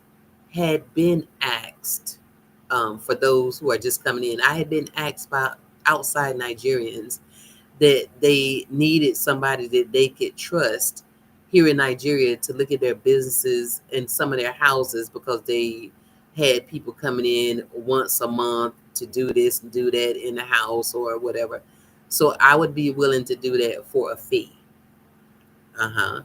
had been asked for those who are just coming in. I had been asked by outside Nigerians that they needed somebody that they could trust here in Nigeria to look at their businesses and some of their houses, because they had people coming in once a month to do this and do that in the house or whatever. So I would be willing to do that for a fee. Uh-huh.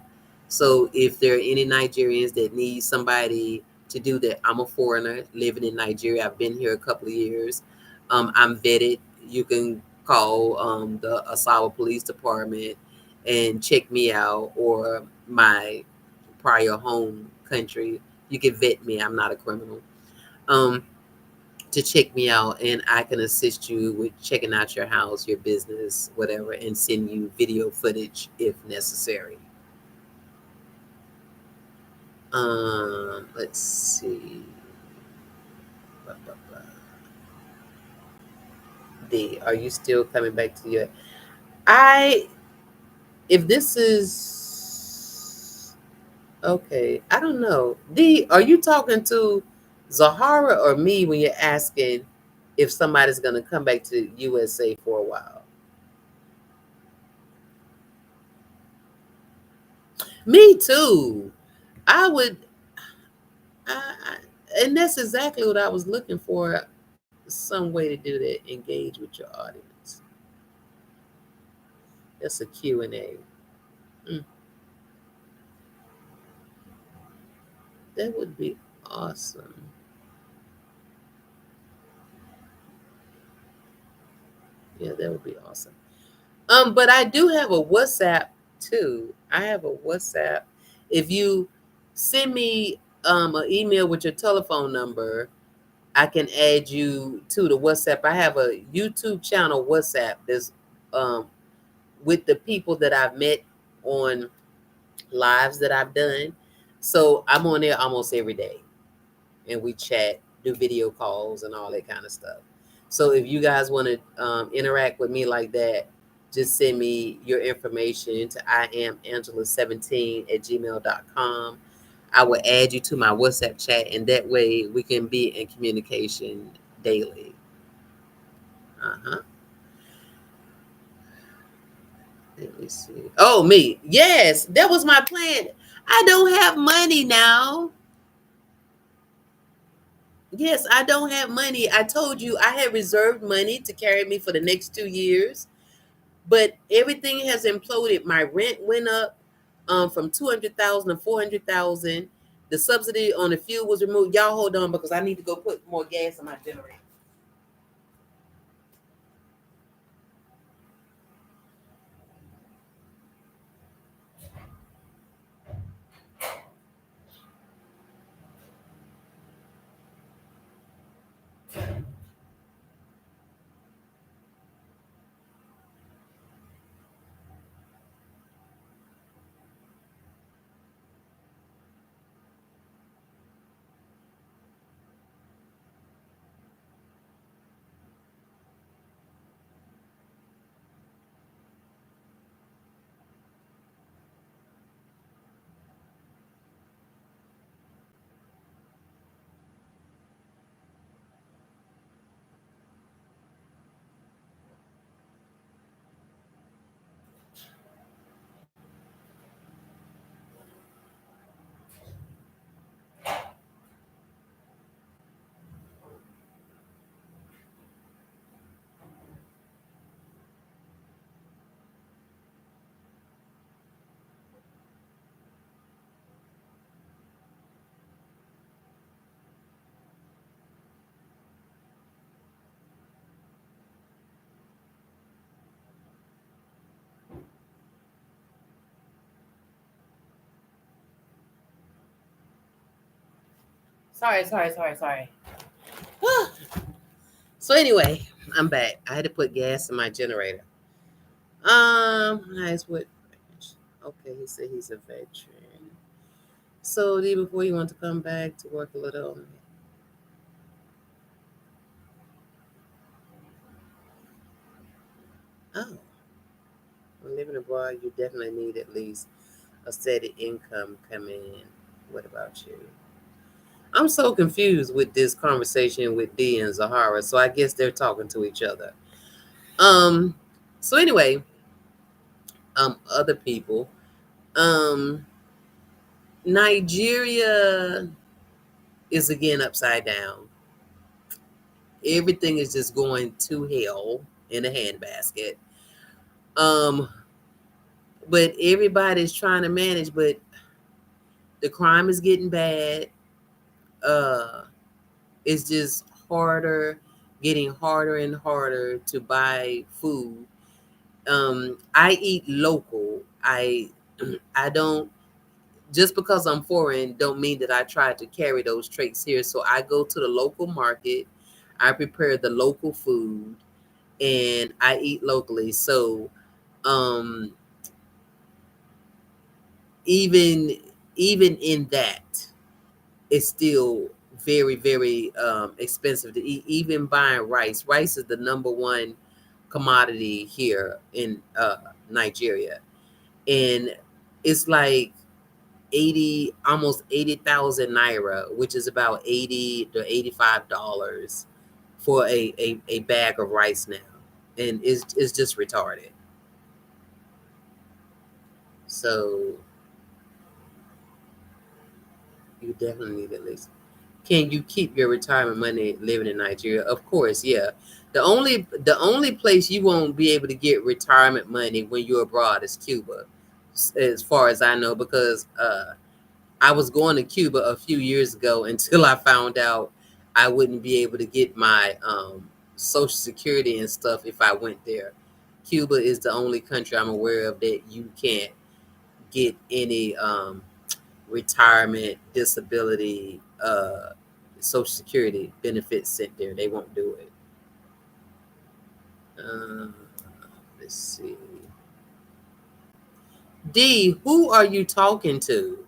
So if there are any Nigerians that need somebody to do that, I'm a foreigner living in Nigeria. I've been here a couple of years. I'm vetted. You can call the Asawa Police Department and check me out, or my prior home country. You can vet me. I'm not a criminal. Um, to check me out, and I can assist you with checking out your house, your business, whatever, and send you video footage if necessary. Let's see. Blah, blah, blah. D, are you still coming back to your? I if this is okay, I don't know. D, are you talking to Zahara or me when you're asking if somebody's gonna come back to USA for a while? Me too. I would. And that's exactly what I was looking for. Some way to do that. Engage with your audience. That's a Q and A. Mm, that would be awesome. Yeah, that would be awesome. But I do have a WhatsApp too. I have a WhatsApp. If you send me an email with your telephone number, I can add you to the WhatsApp. I have a YouTube channel WhatsApp that's um with the people that I've met on lives that I've done. So I'm on there almost every day, and we chat, do video calls, and all that kind of stuff. So if you guys want to interact with me like that, just send me your information to iamangela17@gmail.com. I will add you to my WhatsApp chat, and that way we can be in communication daily. Uh-huh. Let me see. Oh, me. Yes, that was my plan. I don't have money now. Yes, I don't have money. I told you I had reserved money to carry me for the next 2 years, but everything has imploded. My rent went up from 200,000 to 400,000. The subsidy on the fuel was removed. Y'all hold on because I need to go put more gas in my generator. Sorry. So anyway, I'm back. I had to put gas in my generator. Nice. What? Okay, he said he's a veteran. So even before you want to come back to work a little. Oh, when living abroad, you definitely need at least a steady income coming in. What about you? I'm so confused with this conversation with D and Zahara. So I guess they're talking to each other. Um. So anyway, other people. Um. Nigeria is again upside down. Everything is just going to hell in a handbasket. Um. But everybody's trying to manage. But the crime is getting bad. Uh. It's just harder, getting harder and harder to buy food. I eat local. I don't, just because I'm foreign don't mean that I try to carry those traits here. So I go to the local market, I prepare the local food, and I eat locally. So um even even in that, it's still very, very expensive to eat. Even buying rice, rice is the number one commodity here in Nigeria, and it's like 80, almost 80,000 naira, which is about $80 to $85 for a bag of rice now, and it's just retarded. So you definitely need at least. Can you keep your retirement money living in Nigeria? Of course, yeah. The only place you won't be able to get retirement money when you're abroad is Cuba, as far as I know, because I was going to Cuba a few years ago until I found out I wouldn't be able to get my Social Security and stuff if I went there. Cuba is the only country I'm aware of that you can't get any retirement, disability, Social Security benefits sent there. They won't do it. Uh, let's see. D, who are you talking to?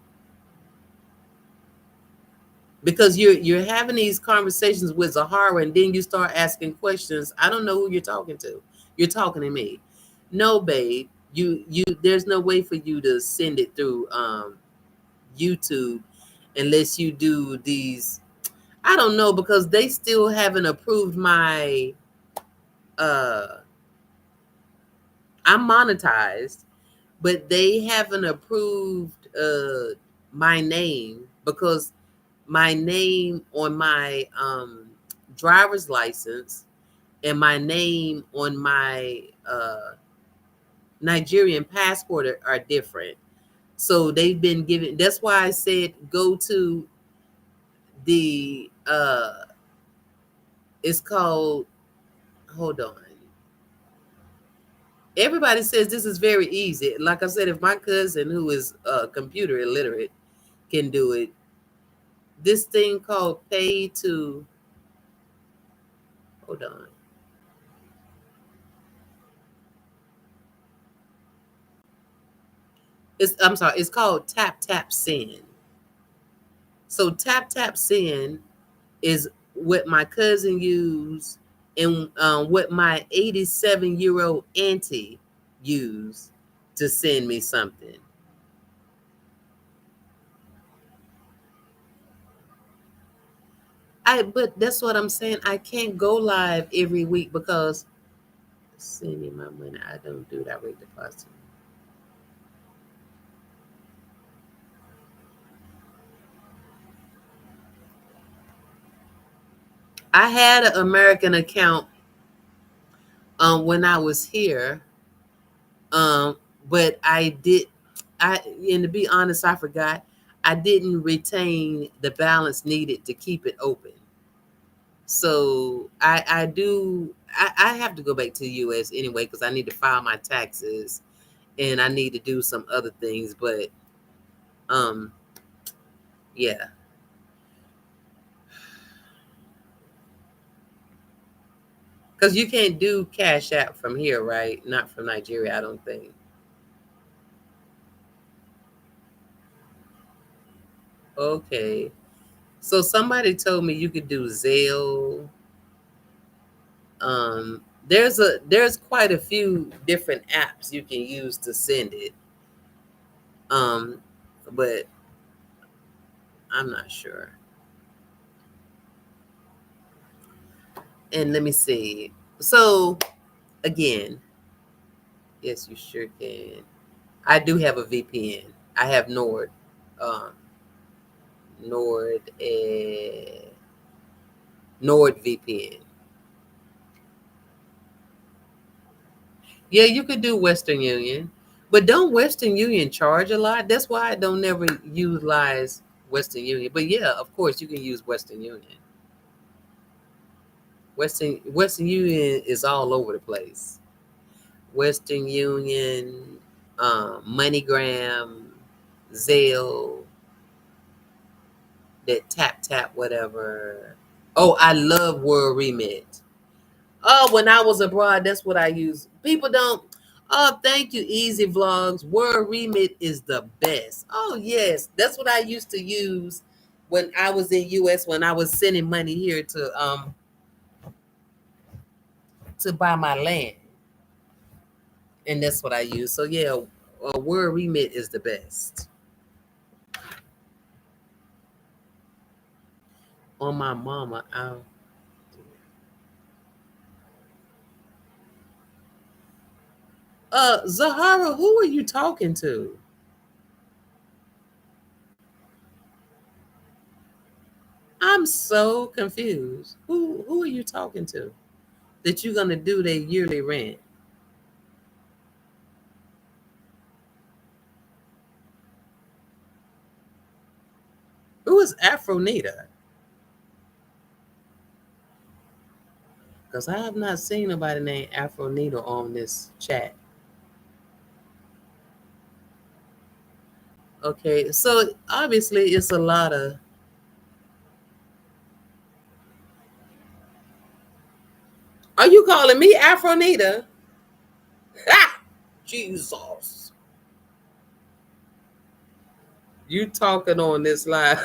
Because you're having these conversations with Zahara, and then you start asking questions. I don't know who you're talking to. You're talking to me. No, babe. You. There's no way for you to send it through YouTube unless you do these. I don't know, because they still haven't approved my. Uh, I'm monetized, but they haven't approved my name, because my name on my driver's license and my name on my Nigerian passport are different. So they've been given. That's why I said go to the. It's called. Hold on. Everybody says this is very easy. Like I said, if my cousin, who is computer illiterate, can do it, this thing called pay to. Hold on. I'm sorry. It's called Tap Tap Send. So Tap Tap Send is what my cousin used, and what my 87-year-old auntie used to send me something. But that's what I'm saying. I can't go live every week because send me my money. I don't do direct deposit. I had an American account when I was here, um, but I did. And to be honest, I forgot. I didn't retain the balance needed to keep it open. So I have to go back to the US anyway, because I need to file my taxes and I need to do some other things. But um yeah. Because you can't do Cash App from here, right? Not from Nigeria, I don't think. Okay. So somebody told me you could do Zelle. There's quite a few different apps you can use to send it. Um, but I'm not sure. And let me see. So again, yes, you sure can. I do have a VPN. I have um, Nord, Nord VPN. Yeah, you could do Western Union, but don't Western Union charge a lot? That's why I don't never utilize Western Union. But yeah, of course you can use Western Union. Western Union is all over the place. Western Union, MoneyGram, Zelle, that tap whatever. Oh, I love World Remit. Oh, when I was abroad, that's what I use. People don't. Oh, thank you, Easy Vlogs. World Remit is the best. Oh yes, that's what I used to use when I was in US. When I was sending money here to buy my land, and that's what I use. So yeah, World Remit is the best. On my mama, Zahara, who are you talking to? I'm so confused. Who are you talking to? That you're gonna do their yearly rent? Who is Afronita? Because I have not seen nobody named Afronita on this chat. Okay, so obviously it's a lot of. Are you calling me Afronita? Ah, Jesus. You talking on this line.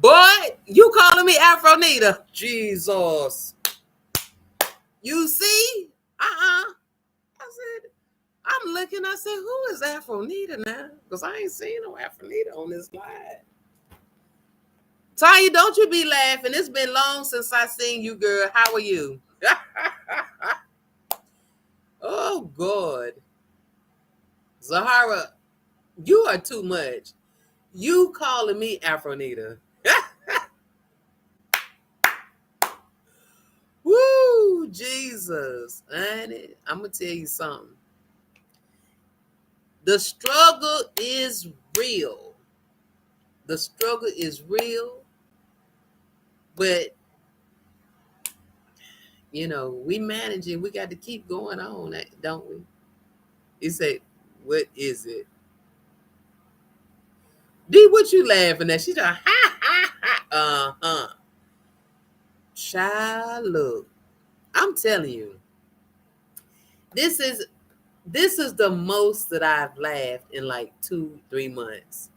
Boy, you calling me Afronita. Jesus. You see? I said, I'm looking, I said, who is Afronita now? Because I ain't seen no Afronita on this slide. Tanya, don't you be laughing. It's been long since I seen you, girl. How are you? Oh, God. Zahara, you are too much. You calling me Afronita. Woo, Jesus. Honey, I'm going to tell you something. The struggle is real. The struggle is real, but we manage it. We got to keep going on, don't we? You say, what is it? D, what you laughing at? She's like, ha, ha, ha. Uh-huh. Child, look. I'm telling you, this is the most that I've laughed in like 2-3 months.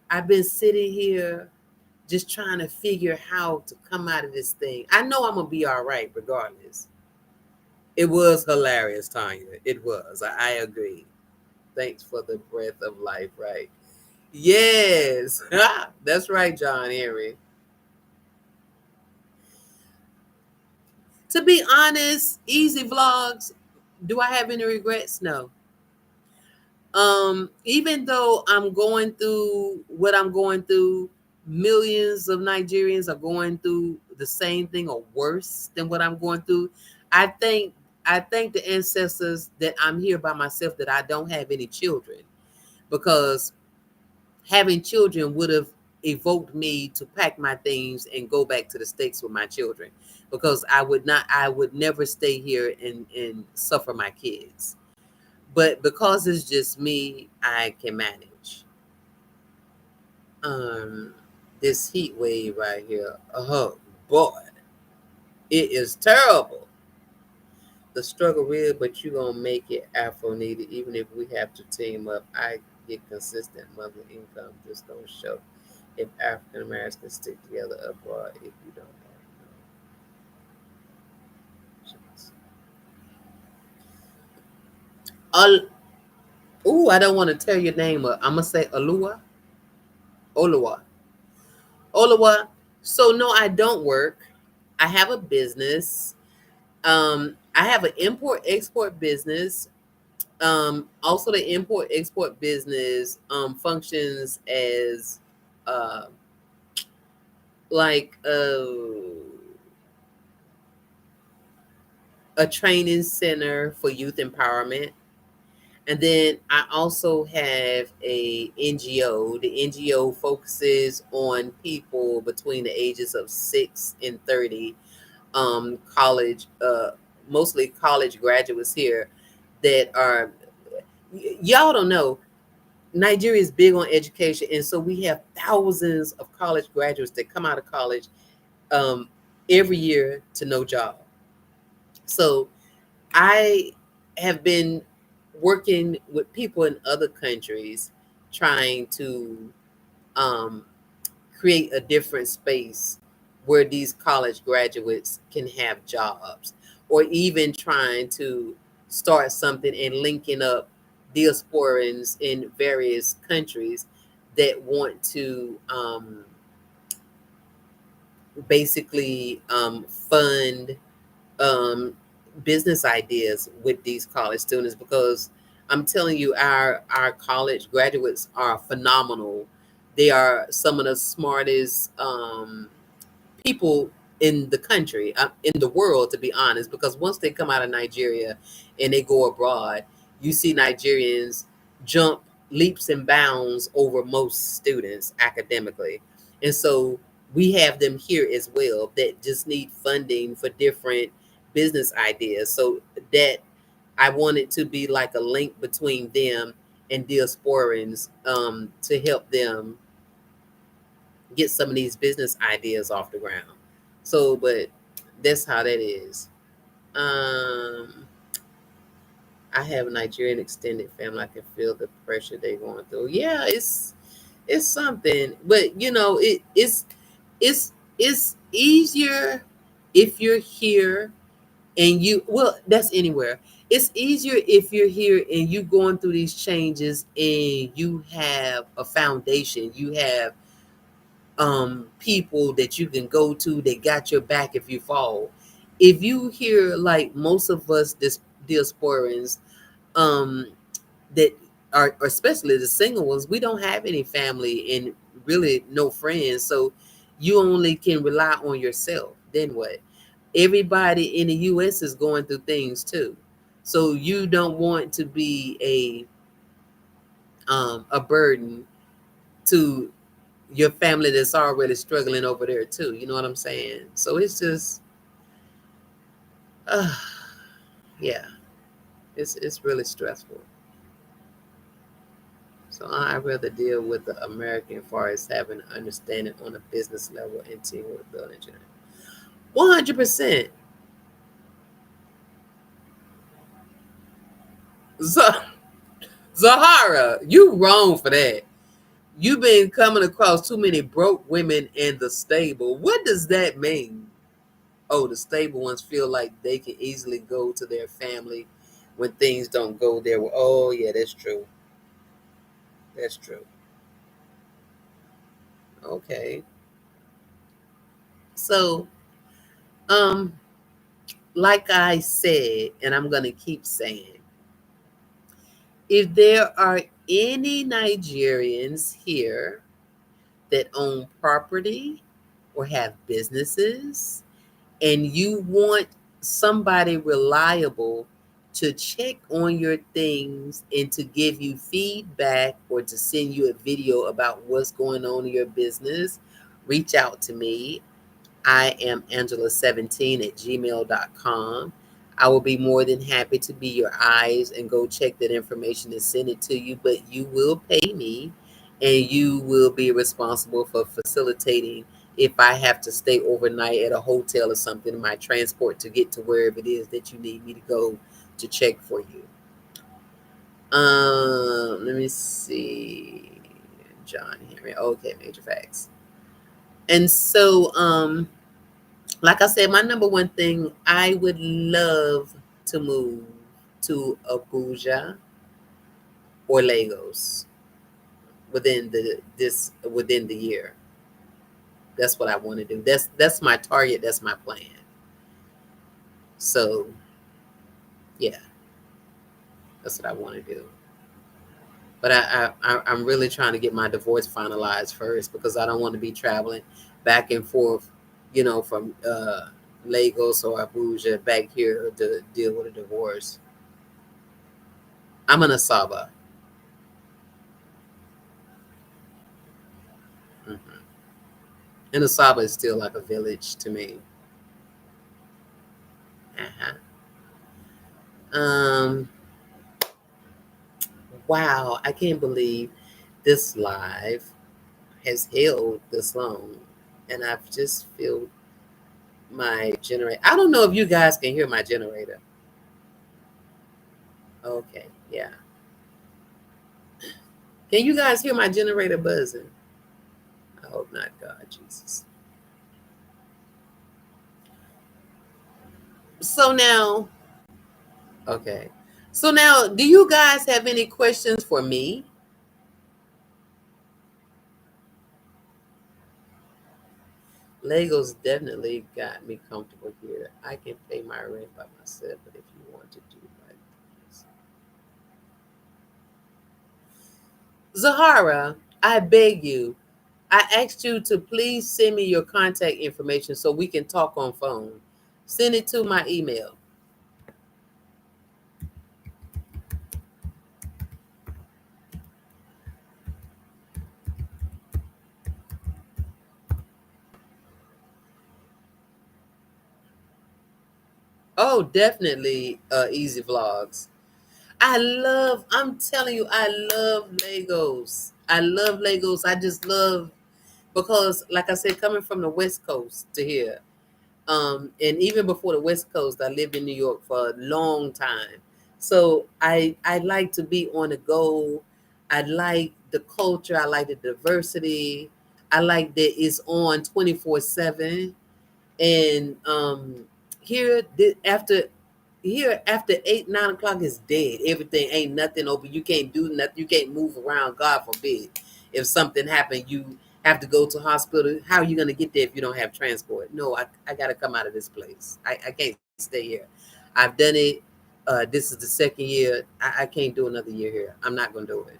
I've been sitting here just trying to figure how to come out of this thing. I know I'm gonna be all right regardless. It was hilarious, Tanya. It was. I agree. Thanks for the breath of life, right? Yes. That's right, John Henry. To be honest, easy vlogs. Do I have any regrets? No. Even though I'm going through what I'm going through, millions of Nigerians are going through the same thing or worse than what I'm going through. I think the ancestors that I'm here by myself, that I don't have any children, because having children would have evoked me to pack my things and go back to the States with my children, because I would never stay here and suffer my kids. But because it's just me, I can manage. Um, this heat wave right here. Oh boy, it is terrible. The struggle real, but you gonna make it, Afro needed. Even if we have to team up, I get consistent monthly income. Just don't show. If African Americans stick together abroad, if you don't know. Ooh, I don't want to tell your name. I'm gonna say Alua. Olua. Olawa. So no, I don't work. I have a business. I have an import export business. Also, the import export business functions as uh, like a training center for youth empowerment. And then I also have a NGO. The NGO focuses on people between the ages of 6 and 30, college, mostly college graduates here that are, y'all don't know, Nigeria is big on education. And so we have thousands of college graduates that come out of college um, every year to no job. So I have been working with people in other countries trying to um, create a different space where these college graduates can have jobs, or even trying to start something and linking up diasporans in various countries that want to basically fund um, business ideas with these college students, because I'm telling you, our college graduates are phenomenal. They are some of the smartest people in the country, in the world, to be honest. Because once they come out of Nigeria and they go abroad, you see Nigerians jump leaps and bounds over most students academically, and so we have them here as well that just need funding for different business ideas. So that I want it to be like a link between them and diasporans, to help them get some of these business ideas off the ground. So, but that's how that is. Um, I have a Nigerian extended family. I can feel the pressure they're going through. Yeah, it's something, but it's easier if you're here and you, well, that's anywhere. It's easier if you're here and you going through these changes and you have a foundation. You have people that you can go to that got your back if you fall. If you hear like most of us this diasporans, um that are, especially the single ones, we don't have any family and really no friends, so you only can rely on yourself. Then what? Everybody in the US is going through things too, so you don't want to be a burden to your family that's already struggling over there too. You know what I'm saying? So it's just, uh, yeah, it's really stressful. So I rather deal with the American as far as having an understanding on a business level and teamwork building. 100%. Zahara, you wrong for that. You've been coming across too many broke women in the stable. What does that mean? Oh, the stable ones feel like they can easily go to their family when things don't go their way. Oh, yeah, that's true. That's true. Okay. So, um, like I said, and I'm gonna keep saying, if there are any Nigerians here that own property or have businesses, and you want somebody reliable to check on your things and to give you feedback or to send you a video about what's going on in your business, reach out to me. I am Angela17 at gmail.com. I will be more than happy to be your eyes and go check that information and send it to you, but you will pay me and you will be responsible for facilitating if I have to stay overnight at a hotel or something in my transport to get to wherever it is that you need me to go to check for you. Let me see. John Henry. Okay, major facts. And so, like I said, my number one thing, I would love to move to Abuja or Lagos within the year. That's what I want to do. That's my target. That's my plan. So yeah, that's what I want to do. But I'm really trying to get my divorce finalized first because I don't want to be traveling back and forth, from Lagos or Abuja back here to deal with a divorce. I'm in Asaba. Mm-hmm. And Asaba is still like a village to me. Uh-huh. Um, wow, I can't believe this live has held this long, and I've just filled my generator. I don't know if you guys can hear my generator. Okay, yeah. Can you guys hear my generator buzzing? I hope not, God, Jesus. So now, okay. So now, do you guys have any questions for me? Legos definitely got me comfortable here. I can pay my rent by myself, but if you want to do like this. Zahara, I beg you, I asked you to please send me your contact information so we can talk on phone. Send it to my email. Oh, definitely easy vlogs. I'm telling you, I love Legos. I love Legos. I just love because, like I said, coming from the West Coast to here, and even before the West Coast, I lived in New York for a long time. So I like to be on the go. I like the culture. I like the diversity. I like that it's on 24/7. And here after here after 8, 9 o'clock is dead. Everything ain't nothing open. You can't do nothing. You can't move around. God forbid, if something happened, you have to go to hospital. How are you gonna get there if you don't have transport? No, I gotta come out of this place. I can't stay here. I've done it. This is the second year. I can't do another year here. I'm not gonna do it.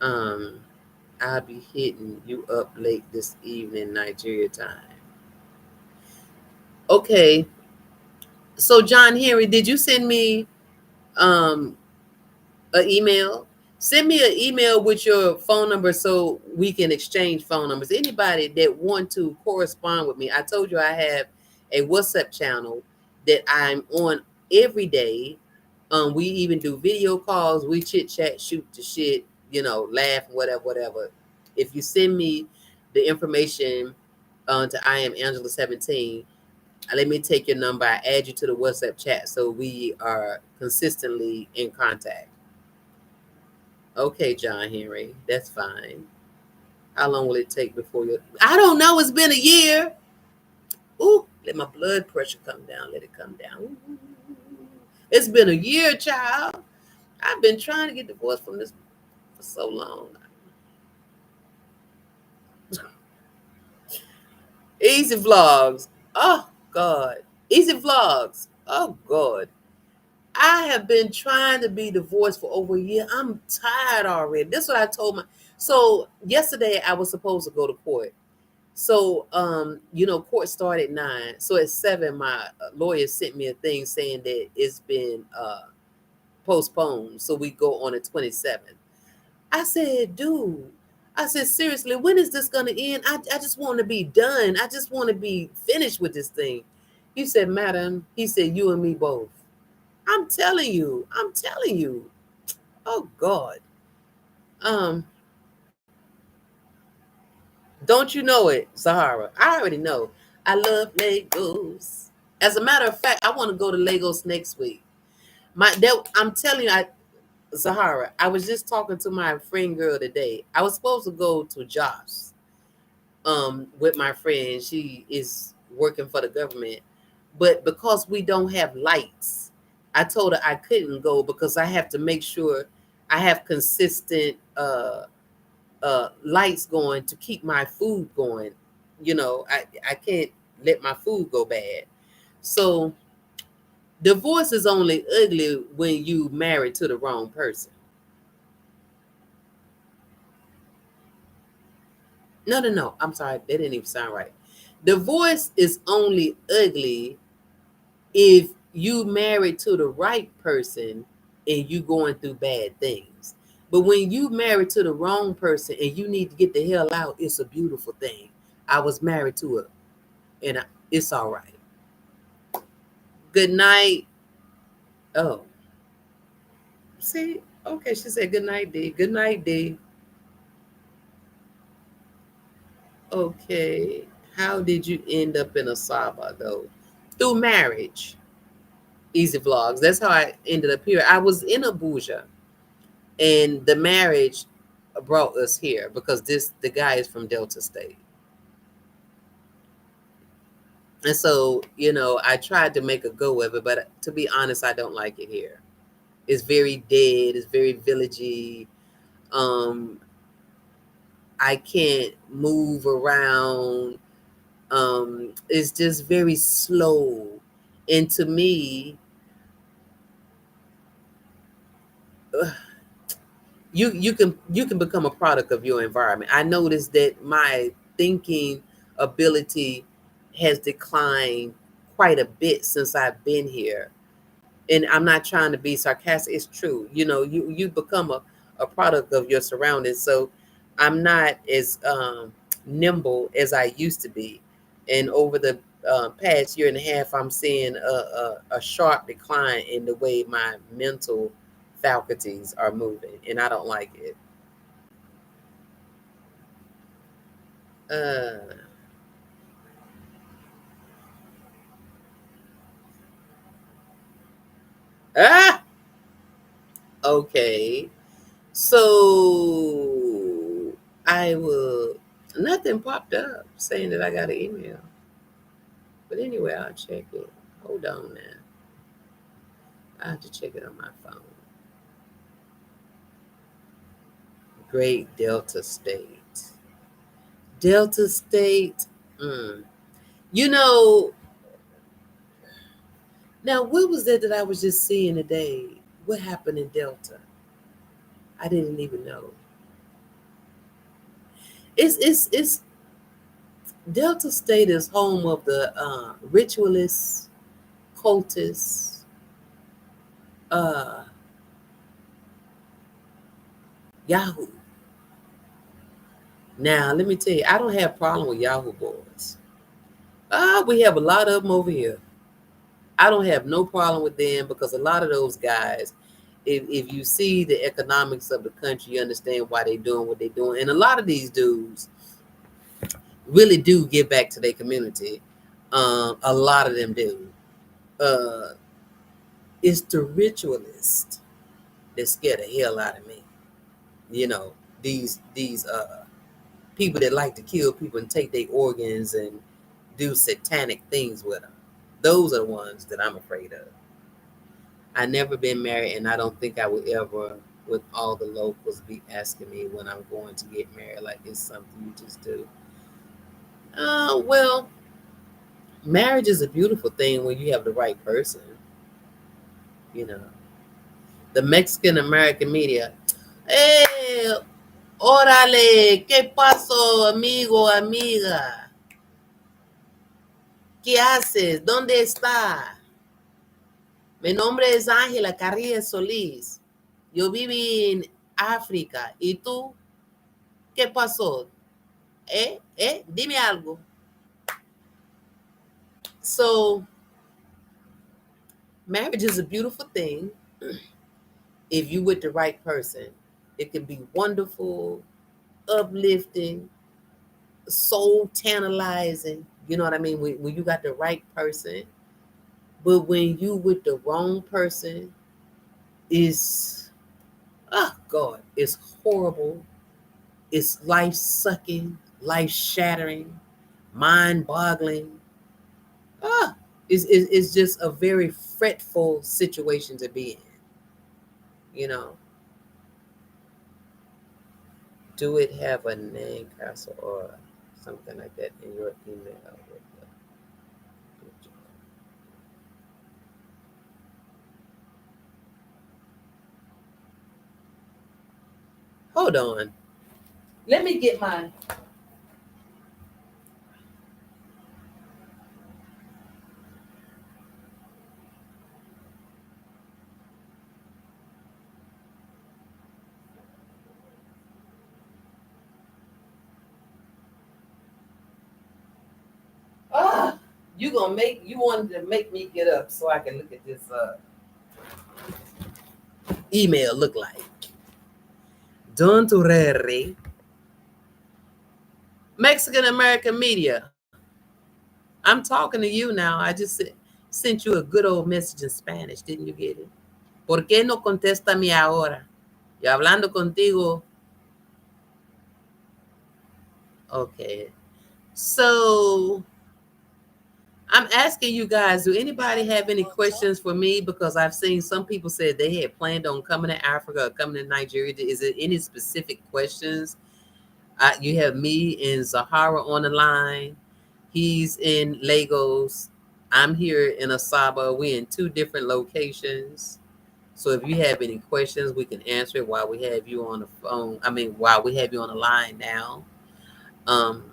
Um, I'll be hitting you up late this evening, Nigeria time. Okay. So John Henry, did you send me um an email? Send me an email with your phone number so we can exchange phone numbers. Anybody that want to correspond with me, I told you I have a WhatsApp channel that I'm on every day. We even do video calls. We chit chat, shoot the shit, laugh, whatever, whatever. If you send me the information to I am Angela 17, let me take your number. I add you to the WhatsApp chat so we are consistently in contact. Okay, John Henry, that's fine. How long will it take before you? I don't know. It's been a year. Ooh, let my blood pressure come down. Let it come down. Ooh. It's been a year, child. I've been trying to get divorced from this for so long. Easy vlogs. Oh God. Easy vlogs. Oh God. I have been trying to be divorced for over a year. I'm tired already. That's what I told my. So yesterday I was supposed to go to court. So court started at 9. So at 7, my lawyer sent me a thing saying that it's been postponed. So we go on the 27th. I said, dude. I said, seriously, when is this gonna end? I just want to be done. I just want to be finished with this thing. He said, madam. He said, you and me both. I'm telling you. I'm telling you. Oh God. Um, don't you know it, Sahara? I already know. I love Legos. As a matter of fact, I want to go to Lagos next week. I'm telling you, Zahara, I was just talking to my friend girl today. I was supposed to go to Joss with my friend. She is working for the government. But because we don't have lights, I told her I couldn't go because I have to make sure I have consistent lights going to keep my food going. I can't let my food go bad. So divorce is only ugly when you married to the wrong person. No. I'm sorry. That didn't even sound right. Divorce is only ugly if you married to the right person and you going through bad things. But when you married to the wrong person and you need to get the hell out, it's a beautiful thing. I was married to her, and it's all right. Good night. Oh, see, okay. She said good night, D. Good night, D. Okay. How did you end up in Asaba though? Through marriage. Easy vlogs. That's how I ended up here. I was in Abuja, and the marriage brought us here because the guy is from Delta State. And so, I tried to make a go of it, but to be honest, I don't like it here. It's very dead, it's very villagey. Um, I can't move around. It's just very slow. And to me, you can become a product of your environment. I noticed that my thinking ability has declined quite a bit since I've been here. And I'm not trying to be sarcastic. It's true. You become a product of your surroundings. So I'm not as nimble as I used to be. And over the past year and a half, I'm seeing a sharp decline in the way my mental faculties are moving, and I don't like it. Uh, ah, okay. So I will. Nothing popped up saying that I got an email. But anyway, I'll check it. Hold on now. I have to check it on my phone. Great Delta State. Delta State. Mm. You know, Now what was that I was just seeing today? What happened in Delta? I didn't even know. It's Delta State is home of the ritualists, cultists, uh, Yahoo. Now let me tell you, I don't have a problem with Yahoo boys. We have a lot of them over here. I don't have no problem with them because a lot of those guys, if you see the economics of the country, you understand why they're doing what they're doing. And a lot of these dudes really do give back to their community. A lot of them do. Uh, it's the ritualist that scare the hell out of me. You know, these people that like to kill people and take their organs and do satanic things with them. Those are the ones that I'm afraid of. I never been married, and I don't think I would ever, with all the locals, be asking me when I'm going to get married. Like it's something you just do. Well, marriage is a beautiful thing when you have the right person. You know, the Mexican American media. Hey, órale, ¿qué pasó, amigo, amiga? ¿Qué haces? ¿Dónde está? Mi nombre es Ángela Carrillo Solís. Yo viví en África. ¿Y tú? ¿Qué pasó? Dime algo. So, marriage is a beautiful thing if you with the right person. It can be wonderful, uplifting, soul tantalizing. You know what I mean? When you got the right person. But when you with the wrong person, is oh God, it's horrible. It's life sucking, life shattering, mind boggling. Ah, it's just a very fretful situation to be in. You know, do it have a name, castle, or? something like that in your email. Hold on. Let me get my. Ah, you wanted to make me get up so I can look at this email look like. Don't worry. Mexican American media. I'm talking to you now. I just sent you a good old message in Spanish. Didn't you get it? ¿Por qué no contesta mi ahora? Y hablando contigo. Okay. So I'm asking you guys, do anybody have any questions for me? Because I've seen some people said they had planned on coming to Africa or coming to Nigeria. Is there any specific questions? You have me and Zahara on the line. He's in Lagos. I'm here in Asaba. We're in two different locations. So if you have any questions, we can answer it while we have you on the phone. I mean, while we have you on the line now. Um,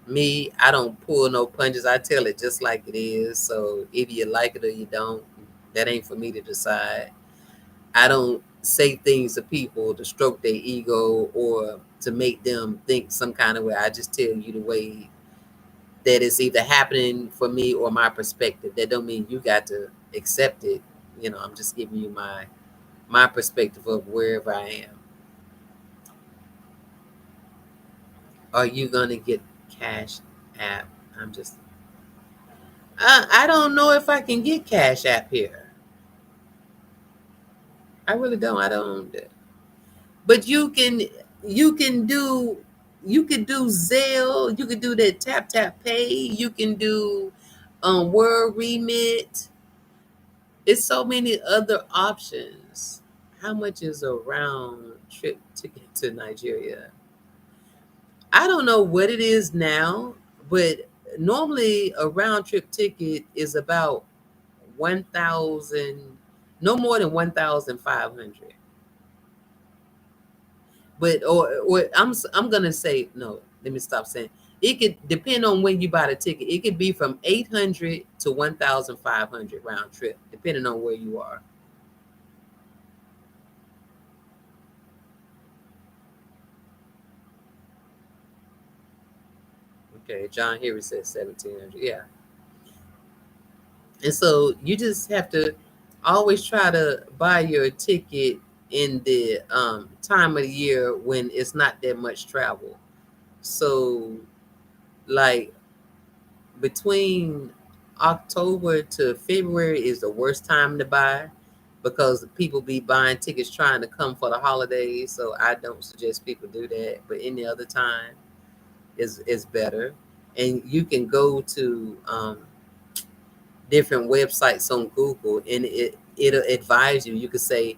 I don't pull no punches. I tell it just like it is. So if you like it or you don't, that ain't for me to decide. I don't say things to people to stroke their ego or to make them think some kind of way. I just tell you the way that it's either happening for me or my perspective. That don't mean you got to accept it. I'm just giving you my perspective of wherever I am. Are you gonna get Cash App? I'm just I don't know if I can get Cash App here. I really don't. I don't. But you can do Zelle. You can do that Tap Tap Pay. You can do Word Remit. It's so many other options. How much is a round trip ticket to Nigeria? I don't know what it is now, but normally a round trip ticket is about 1,000, no more than 1,500. But I'm gonna say no. Let me stop saying it. Could depend on when you buy the ticket. It could be from 800 to 1,500 round trip, depending on where you are. Okay, John Henry says 1,700. Yeah, and so you just have to always try to buy your ticket in the time of the year when it's not that much travel. So, like between October to February is the worst time to buy because people be buying tickets trying to come for the holidays. So I don't suggest people do that. But any other time is better. And you can go to different websites on Google and it'll advise you. You could say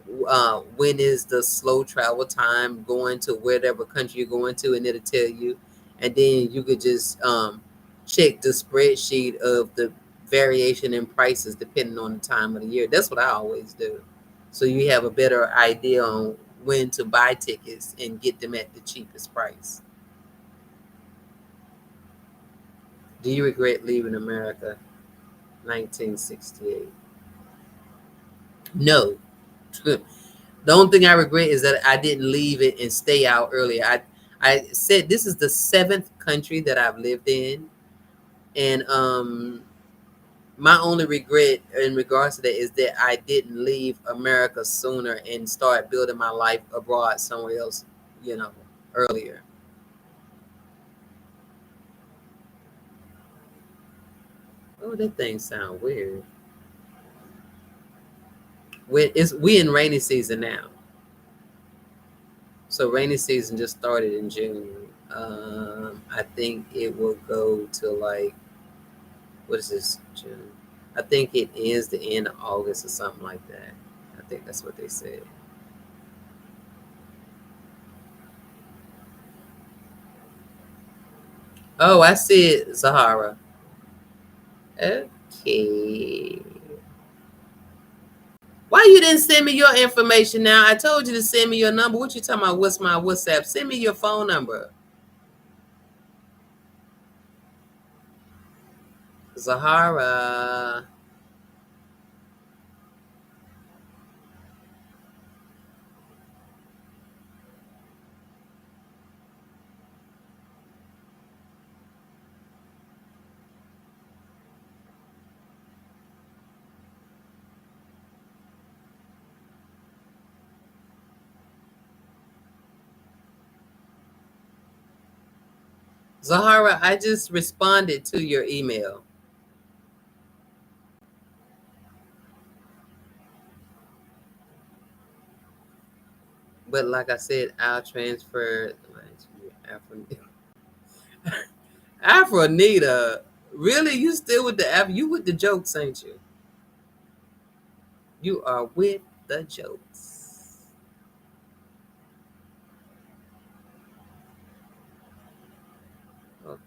when is the slow travel time going to whatever country you're going to, and it'll tell you. And then you could just check the spreadsheet of the variation in prices depending on the time of the year. That's what I always do. So you have a better idea on when to buy tickets and get them at the cheapest price. Do you regret leaving America? 1968. No. The only thing I regret is that I didn't leave it and stay out earlier. I said this is the seventh country that I've lived in, and my only regret in regards to that is that I didn't leave America sooner and start building my life abroad somewhere else, you know, earlier. Oh, that thing sound weird. We in rainy season now, so rainy season just started in June. I think it will go to like what is this June? I think it ends the end of August or something like that. I think that's what they said. Oh, I see it, Zahara. Okay. Why you didn't send me your information now? I told you to send me your number. What you talking about? What's my WhatsApp? Send me your phone number. Zahara. Zahara, I just responded to your email. But like I said, I'll transfer Afronita. Really? You still with the app? You with the jokes, ain't you? You are with the jokes.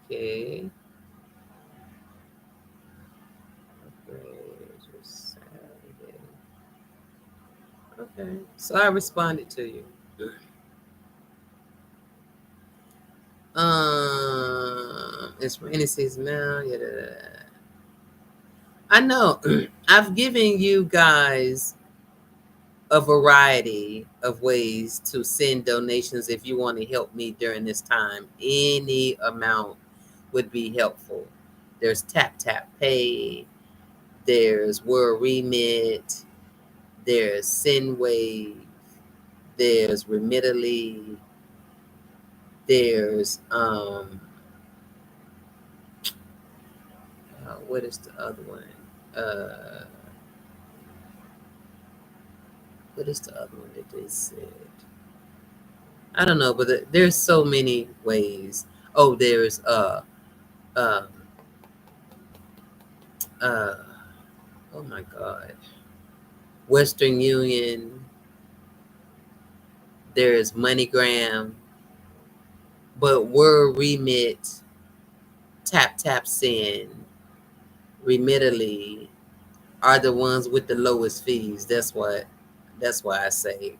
Okay. Okay. Saturday. Okay. So I responded to you. It's rainy season now. Yeah. I know. I've given you guys a variety of ways to send donations if you want to help me during this time. Any amount would be helpful. There's Tap Tap Pay, there's World Remit, there's Sendwave, there's Remitly, there's what is the other one? Uh, what is the other one that they said? I don't know, but there's so many ways. Oh, there's um uh oh my God, Western Union. There's MoneyGram, but Word Remit, Tap Tap Send, Remitly are the ones with the lowest fees. That's why I say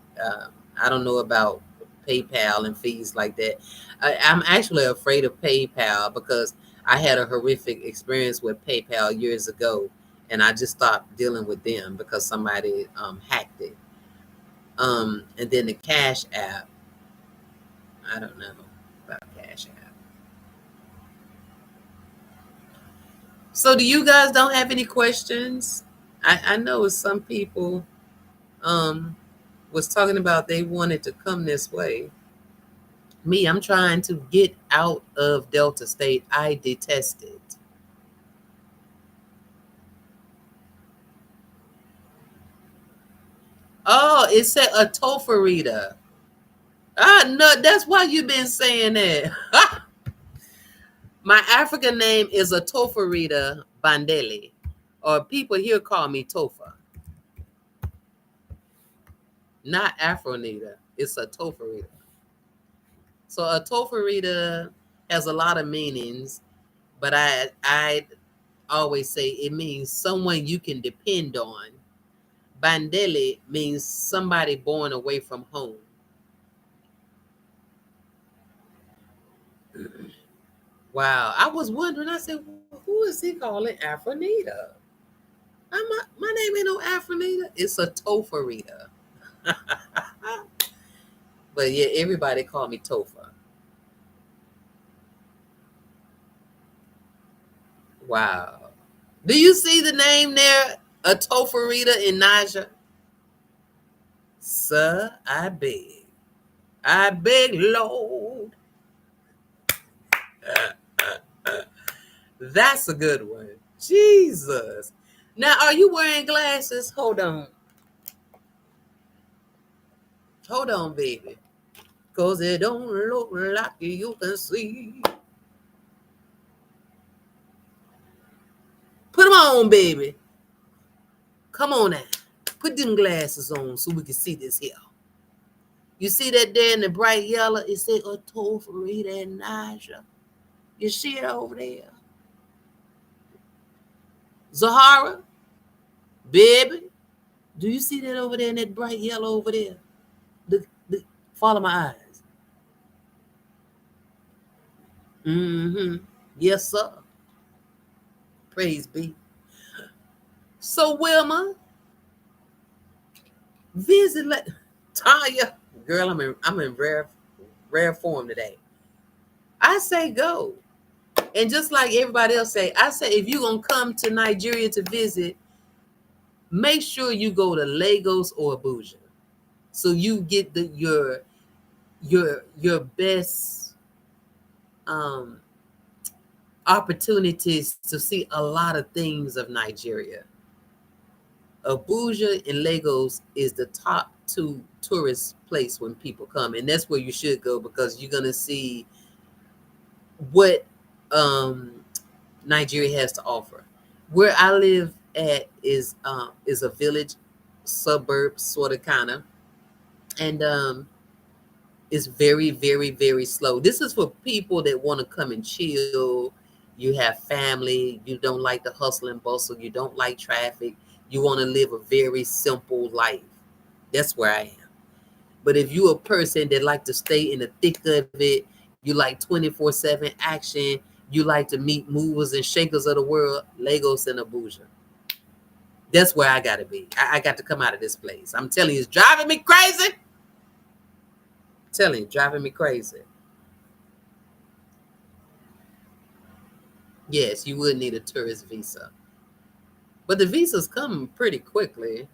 I don't know about PayPal and fees like that. I'm actually afraid of PayPal because I had a horrific experience with PayPal years ago, and I just stopped dealing with them because somebody hacked it. And then the Cash App, I don't know about Cash App. So do you guys don't have any questions? I know some people um was talking about they wanted to come this way. Me, I'm trying to get out of Delta State. I detest it. Oh, it said a tofarita. Ah, no, that's why you've been saying that. My African name is a tofarita bandeli, or people here call me Tofa, not Afronita. It's a tofarita. So a tofarita has a lot of meanings, but I always say it means someone you can depend on. Bandele means somebody born away from home. Wow. I was wondering, I said, who is he calling Afronita? My name ain't no Afronita. It's a Tofarita. But yeah, everybody call me Tofa. Wow. Do you see the name there? A Tofarita in Naja? Sir, I beg. I beg, Lord. That's a good one. Jesus. Now, are you wearing glasses? Hold on. Hold on, baby. Because it don't look like you can see. Put them on, baby. Come on now. Put them glasses on so we can see this here. You see that there in the bright yellow? It says a toll for Rita and Naja. You see it over there? Zahara, baby, do you see that over there in that bright yellow over there? The follow my eyes. Mm-hmm. Yes, sir. Praise be. So Wilma, visit Tanya. Girl, I'm in rare form today. I say go. And just like everybody else say, I say if you're gonna come to Nigeria to visit, make sure you go to Lagos or Abuja. So you get your best um opportunities to see a lot of things of Nigeria. Abuja and Lagos is the top two tourist place when people come, and that's where you should go because you're gonna see what Nigeria has to offer. Where I live at is a village, suburb sort of kind of, and it's very very very slow. This is for people that want to come and chill. You have family. You don't like the hustle and bustle. You don't like traffic. You want to live a very simple life. That's where I am. But if you're a person that like to stay in the thick of it, you like 24/7 action, you like to meet movers and shakers of the world, Lagos and Abuja. That's where I gotta be. I got to come out of this place. I'm telling you, it's driving me crazy. I'm telling you, driving me crazy. Yes, you would need a tourist visa. But the visas come pretty quickly,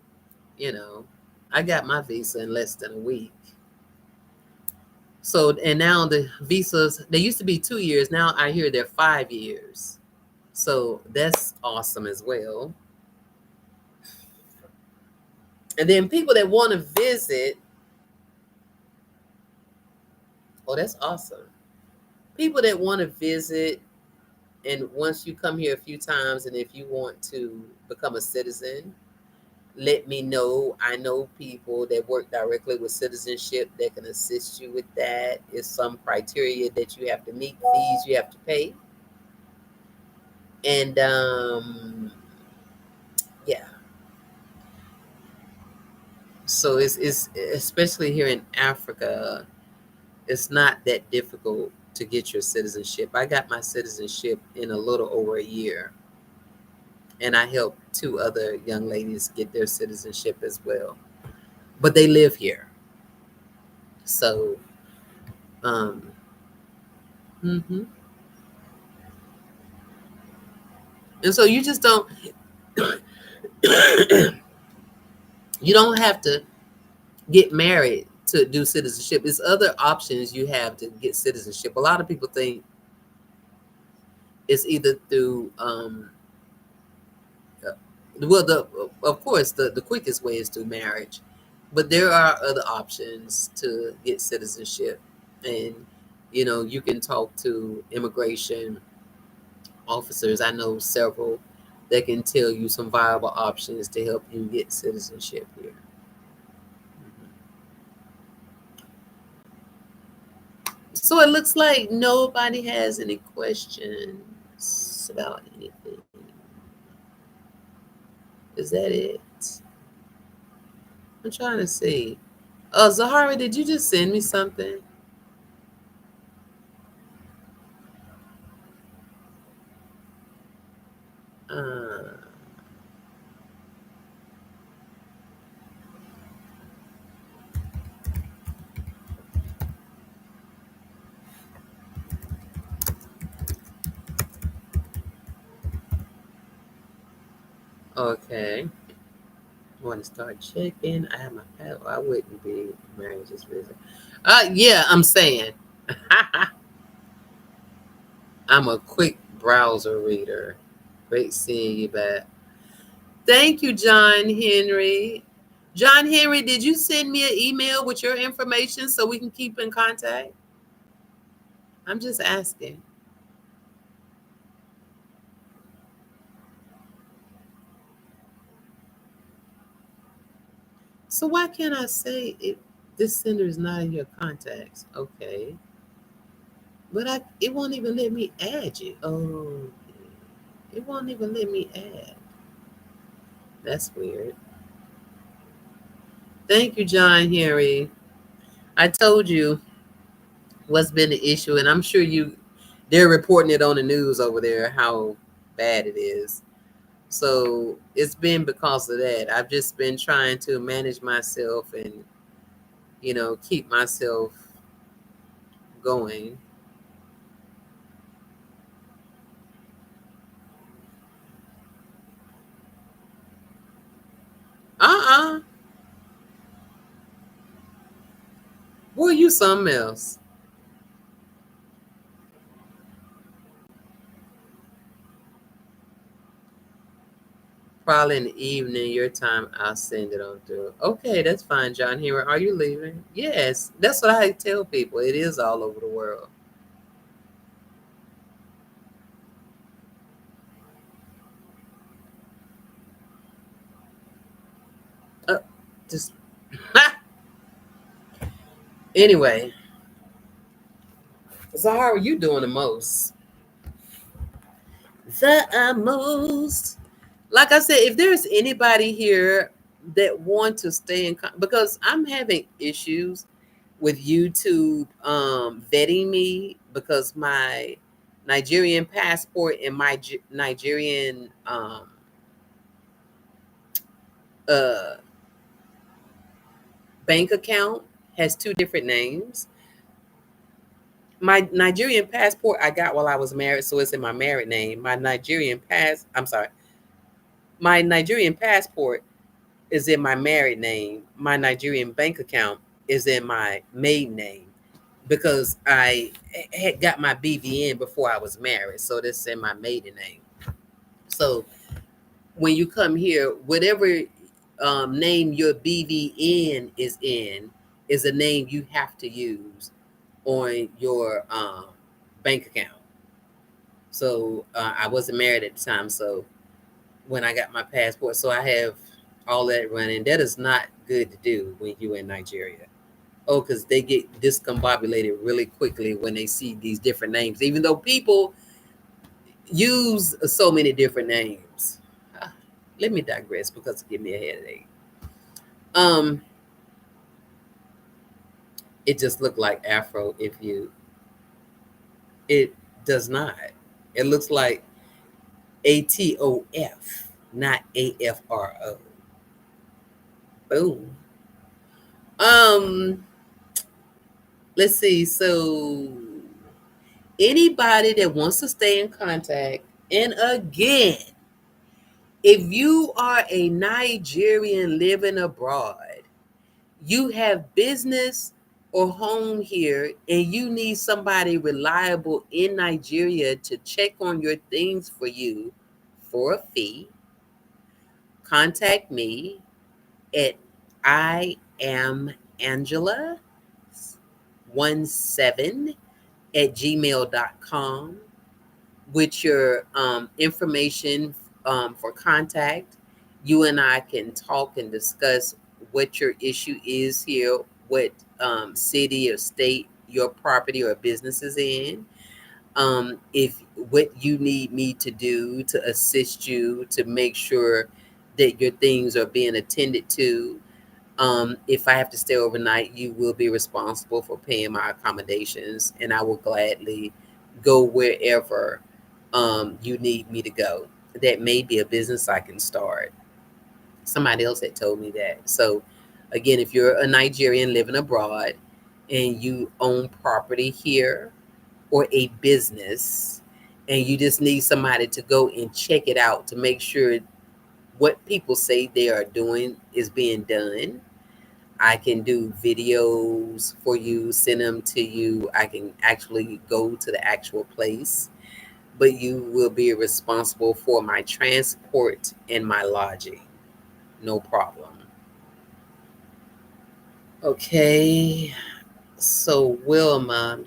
you know. I got my visa in less than a week. So, and now the visas, they used to be 2 years. Now I hear they're 5 years. So that's awesome as well. And then people that want to visit, oh, that's awesome. People that want to visit, and once you come here a few times, and if you want to become a citizen, let me know. I know people that work directly with citizenship that can assist you with that. It's some criteria that you have to meet, fees you have to pay. And yeah, so it's especially here in Africa, it's not that difficult to get your citizenship. I got my citizenship in a little over a year, and I helped two other young ladies get their citizenship as well. But they live here, so um, mhm. And so you just don't you don't have to get married to do citizenship. There's other options you have to get citizenship. A lot of people think it's either through well, the of course the quickest way is through marriage, but there are other options to get citizenship, and you can talk to immigration officers. I know several that can tell you some viable options to help you get citizenship here. So it looks like nobody has any questions about anything. Is that it? I'm trying to see. Zahara, did you just send me something? Uh, okay. I want to start checking. I have my pet. I wouldn't be married just visit. Yeah, I'm saying. I'm a quick browser reader. Great seeing you back. Thank you, John Henry. John Henry, did you send me an email with your information so we can keep in contact? I'm just asking. So why can't I say it? This sender is not in your contacts. Okay. But it won't even let me add you. Oh, it won't even let me add. That's weird. Thank you, John Henry. I told you what's been the issue, and I'm sure they're reporting it on the news over there how bad it is. So it's been because of that. I've just been trying to manage myself and keep myself going. Uh-uh. Boy, you something else. Probably in the evening, your time, I'll send it on through. Okay, that's fine, John Henry. Are you leaving? Yes, that's what I tell people. It is all over the world. Uh, just anyway. So how are you doing the most? The most. Like I said, if there's anybody here that want to stay because I'm having issues with YouTube vetting me because my Nigerian passport and my Nigerian uh, bank account has two different names. My Nigerian passport I got while I was married, so it's in my married name. My Nigerian passport is in my married name. My Nigerian bank account is in my maiden name because I had got my BVN before I was married, so this is in my maiden name. So when you come here, whatever name your BVN is in is a name you have to use on your bank account. So I wasn't married at the time, so when I got my passport, so I have all that running. That is not good to do when you're in Nigeria. Oh, because they get discombobulated really quickly when they see these different names, even though people use so many different names. Ah, let me digress because it give me a headache. Um, it just looked like Afro if you it does not. It looks like ATOF, not AFRO. Boom. Um, let's see. So anybody that wants to stay in contact, and again, if you are a Nigerian living abroad, you have business or home here, and you need somebody reliable in Nigeria to check on your things for you for a fee, contact me at I am Angela 17 at gmail.com with your information for contact. You and I can talk and discuss what your issue is here, what city or state your property or business is in. If what you need me to do to assist you to make sure that your things are being attended to. If I have to stay overnight, you will be responsible for paying my accommodations, and I will gladly go wherever you need me to go. That may be a business I can start. Somebody else had told me that. So, again, if you're a Nigerian living abroad and you own property here or a business, and you just need somebody to go and check it out to make sure what people say they are doing is being done, I can do videos for you, send them to you. I can actually go to the actual place, but you will be responsible for my transport and my lodging. No problem. Okay. So Wilma,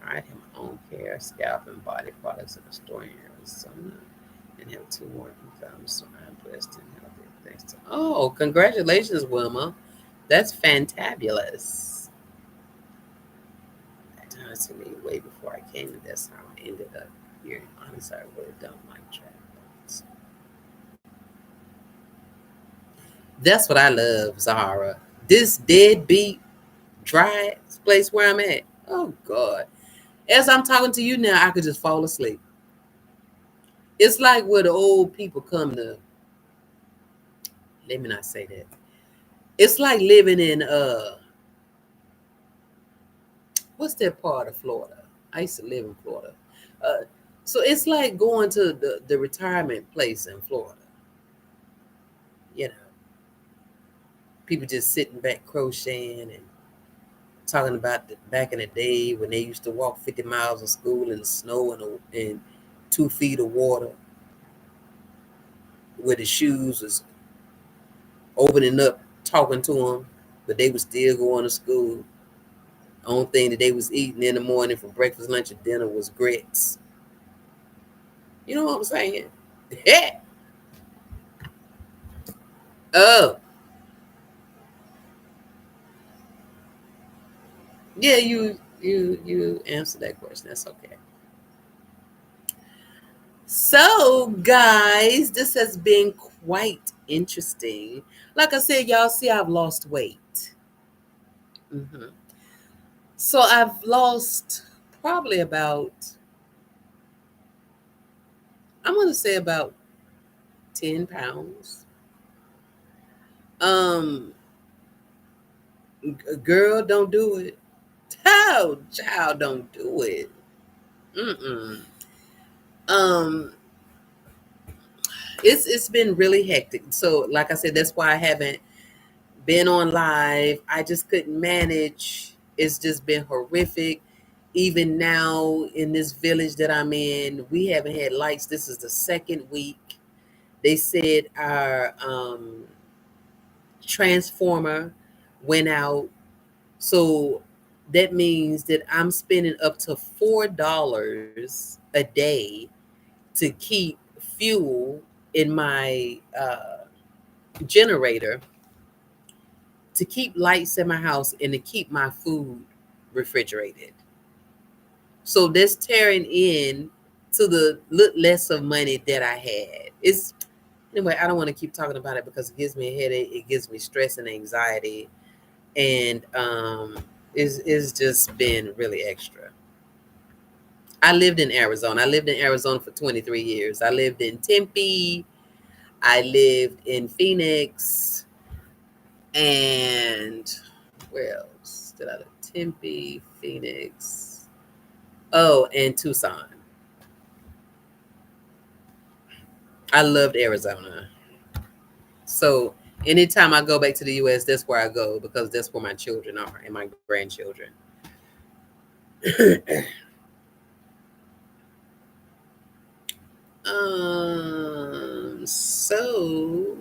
tried him home care, scalp and body products at the store in Arizona and have two more incomes. So I'm blessed and healthy. Thanks to congratulations, Wilma. That's fantabulous. to me way before I came, and that's how I ended up here. Honestly, I really don't like travel. So that's what I love, Zahara. This deadbeat, dry place where I'm at. Oh God. As I'm talking to you now, I could just fall asleep. It's like where the old people come to. Let me not say that. It's like living in what's that part of Florida? I used to live in Florida. Uh, so it's like going to the retirement place in Florida. You know, people just sitting back crocheting and talking about back in the day when they used to walk 50 miles of school in the snow and 2 feet of water, where the shoes was opening up, talking to them, but they was still going to school. Only thing that they was eating in the morning for breakfast, lunch, and dinner was grits. You know what I'm saying? Yeah. Oh, yeah. You answer that question. That's okay. So, guys, this has been quite interesting. Like I said, y'all see, I've lost weight. hmm So I've lost probably about, I'm gonna say about 10 pounds. Um, girl, don't do it. Child, don't do it. Mm-mm. Um, it's been really hectic. So, like I said, that's why I haven't been on live. I just couldn't manage. It's just been horrific. Even now in this village that I'm in, we haven't had lights. This is the second week. They said our transformer went out. So that means that I'm spending up to $4 a day to keep fuel in my generator, to keep lights in my house, and to keep my food refrigerated. So that's tearing in to the less of money that I had. It's anyway, I don't want to keep talking about it because it gives me a headache, it gives me stress and anxiety, and it's just been really extra. I lived in Arizona. I lived in Arizona for 23 years. I lived in Tempe. I lived in Phoenix. And where else did I live? Tempe, Phoenix. Oh, and Tucson. I loved Arizona. So anytime I go back to the US, that's where I go because that's where my children are and my grandchildren. So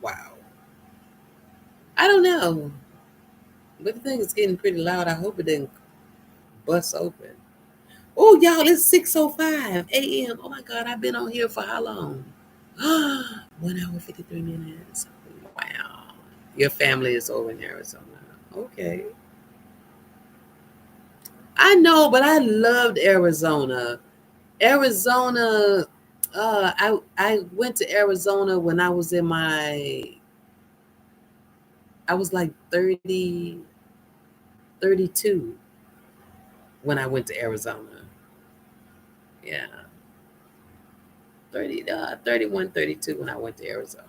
wow. I don't know. But the thing is getting pretty loud. I hope it didn't bust open. Oh, y'all, it's 6:05 a.m. Oh my God, I've been on here for how long? 1 hour, 53 minutes. Wow. Your family is over in Arizona. Okay. I know, but I loved Arizona. Arizona, I went to Arizona when I was like 30, 32 when I went to Arizona. Yeah. 31, 32 when I went to Arizona.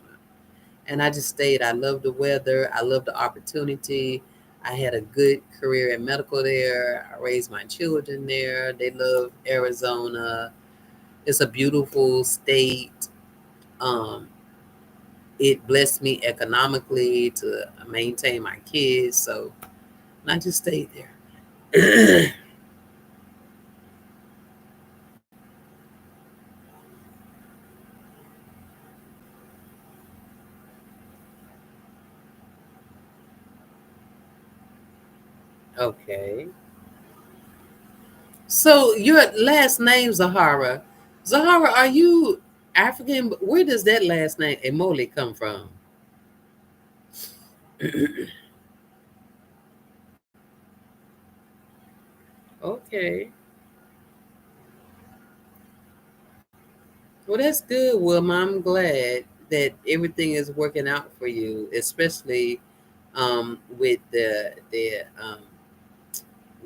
And I just stayed. I love the weather. I love the opportunity. I had a good career in medical there. I raised my children there. They love Arizona. It's a beautiful state. Um, it blessed me economically to maintain my kids. So I just stayed there. Okay. So your last name Zahara. Zahara, are you African? Where does that last name Emoli come from? Okay. Well, that's good, Wilma. I'm glad that everything is working out for you, especially with the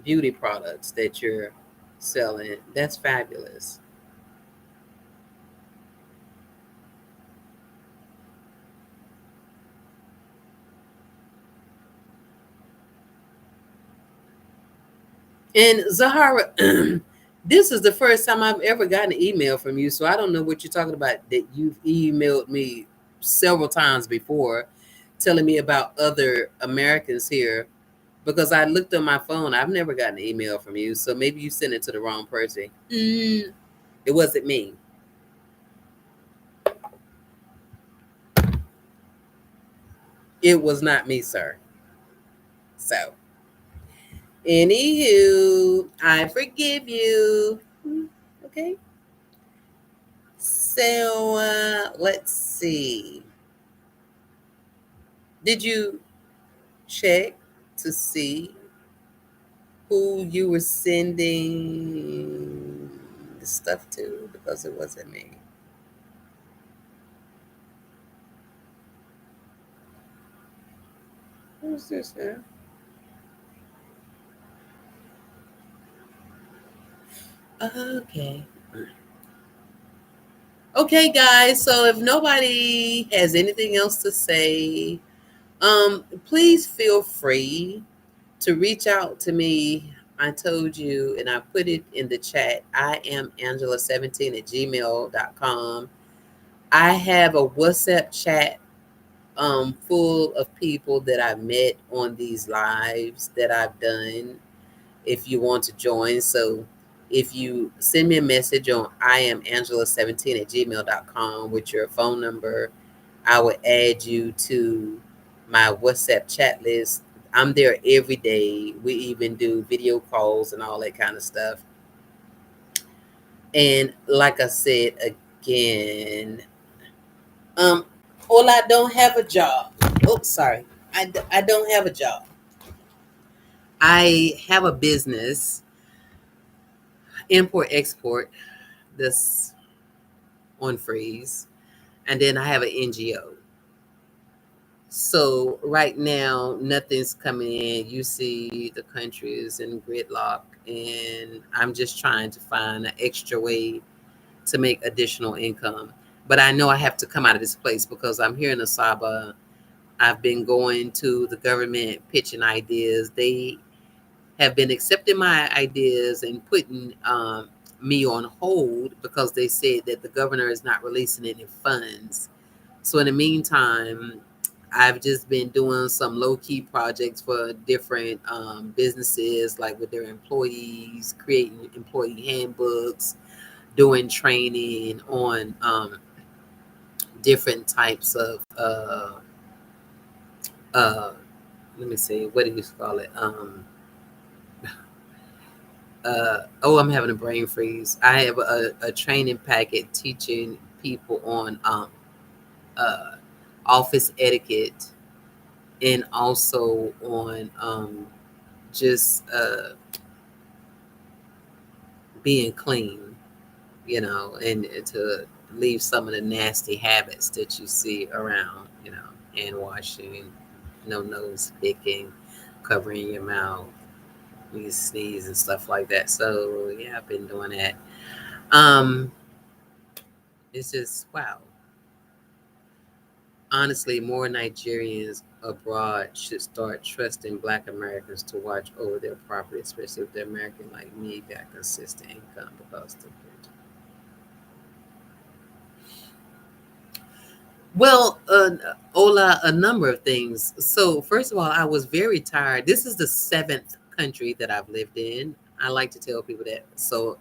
beauty products that you're selling. That's fabulous. And Zahara, this is the first time I've ever gotten an email from you, so I don't know what you're talking about. That you've emailed me several times before, telling me about other Americans here. Because I looked on my phone, I've never gotten an email from you, so maybe you sent it to the wrong person. It wasn't me. It was not me, sir. So, anywho, I forgive you. Okay. So, let's see. Did you check to see who you were sending the stuff to? Because it wasn't me. Who's this now? Okay. Okay, guys. So if nobody has anything else to say, please feel free to reach out to me. I told you, and I put it in the chat. I am Angela17 at gmail.com. I have a WhatsApp chat full of people that I met on these lives that I've done if you want to join. So if you send me a message on I am Angela17 at gmail.com with your phone number, I will add you to my WhatsApp chat list. I'm there every day. We even do video calls and all that kind of stuff. And like I said again, um, well, I don't have a job. Oh, sorry. I don't have a job. I have a business, import export, this on freeze, and then I have an NGO. So right now, nothing's coming in. You see, the country is in gridlock, and I'm just trying to find an extra way to make additional income. But I know I have to come out of this place because I'm here in Asaba. I've been going to the government pitching ideas. They have been accepting my ideas and putting me on hold because they said that the governor is not releasing any funds. So in the meantime, I've just been doing some low key projects for different businesses, like with their employees, creating employee handbooks, doing training on different types of uh, let me see, what do you call it? Oh, I'm having a brain freeze. I have a training packet teaching people on uh, office etiquette and also on just being clean, and to leave some of the nasty habits that you see around, hand washing, no nose picking, covering your mouth when you sneeze and stuff like that. So yeah, I've been doing that. Um, it's just wow. Honestly, more Nigerians abroad should start trusting Black Americans to watch over their property, especially if the American like me got consistent income because the well, Ola, a number of things. So, first of all, I was very tired. This is the seventh country that I've lived in. I like to tell people that. So,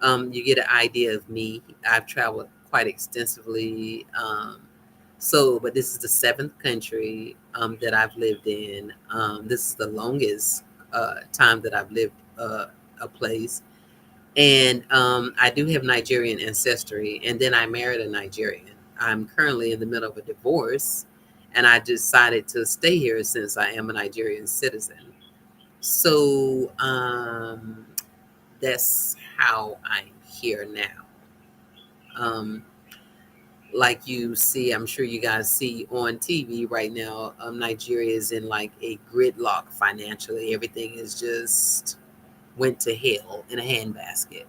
you get an idea of me. I've traveled quite extensively. But this is the seventh country that I've lived in. This is the longest time that I've lived a place. And I do have Nigerian ancestry. And then I married a Nigerian. I'm currently in the middle of a divorce. And I decided to stay here since I am a Nigerian citizen. So that's how I'm here now. Um, like you see, I'm sure you guys see on TV right now, Nigeria is in like a gridlock financially. Everything is just went to hell in a handbasket.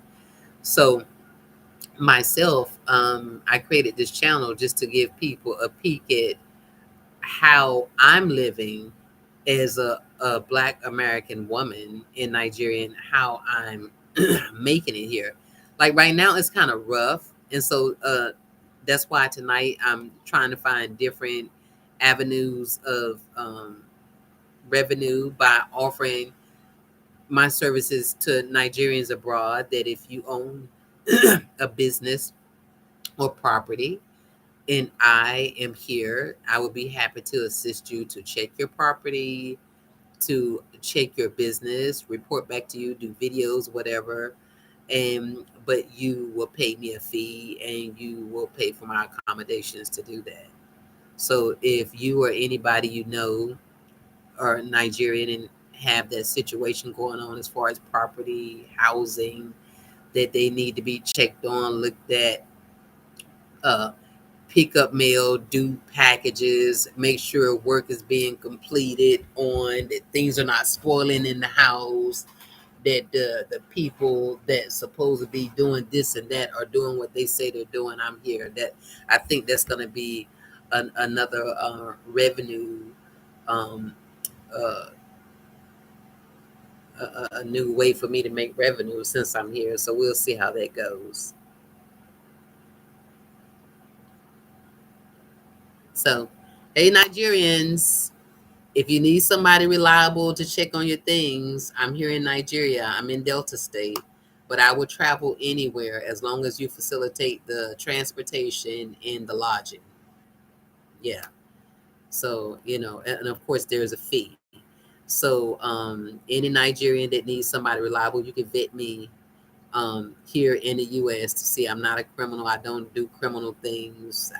So myself, I created this channel just to give people a peek at how I'm living as a Black American woman in Nigeria and how I'm making it here. Like right now, it's kind of rough. And so that's why tonight I'm trying to find different avenues of revenue by offering my services to Nigerians abroad. That if you own a business or property, and I am here, I would be happy to assist you to check your property, to check your business, report back to you, do videos, whatever. And but you will pay me a fee and you will pay for my accommodations to do that. So if you or anybody you know are Nigerian and have that situation going on as far as property, housing, that they need to be checked on, looked at, uh, pick up mail, do packages, make sure work is being completed on, that things are not spoiling in the house, that the people that supposed to be doing this and that are doing what they say they're doing. I'm here. That I think that's going to be another revenue, um, uh, a new way for me to make revenue since I'm here. So we'll see how that goes. So, hey Nigerians, if you need somebody reliable to check on your things, I'm here in Nigeria. I'm in Delta State, but I will travel anywhere as long as you facilitate the transportation and the lodging. Yeah. So, and of course, there's a fee. So, any Nigerian that needs somebody reliable, you can vet me here in the U.S. to see I'm not a criminal. I don't do criminal things.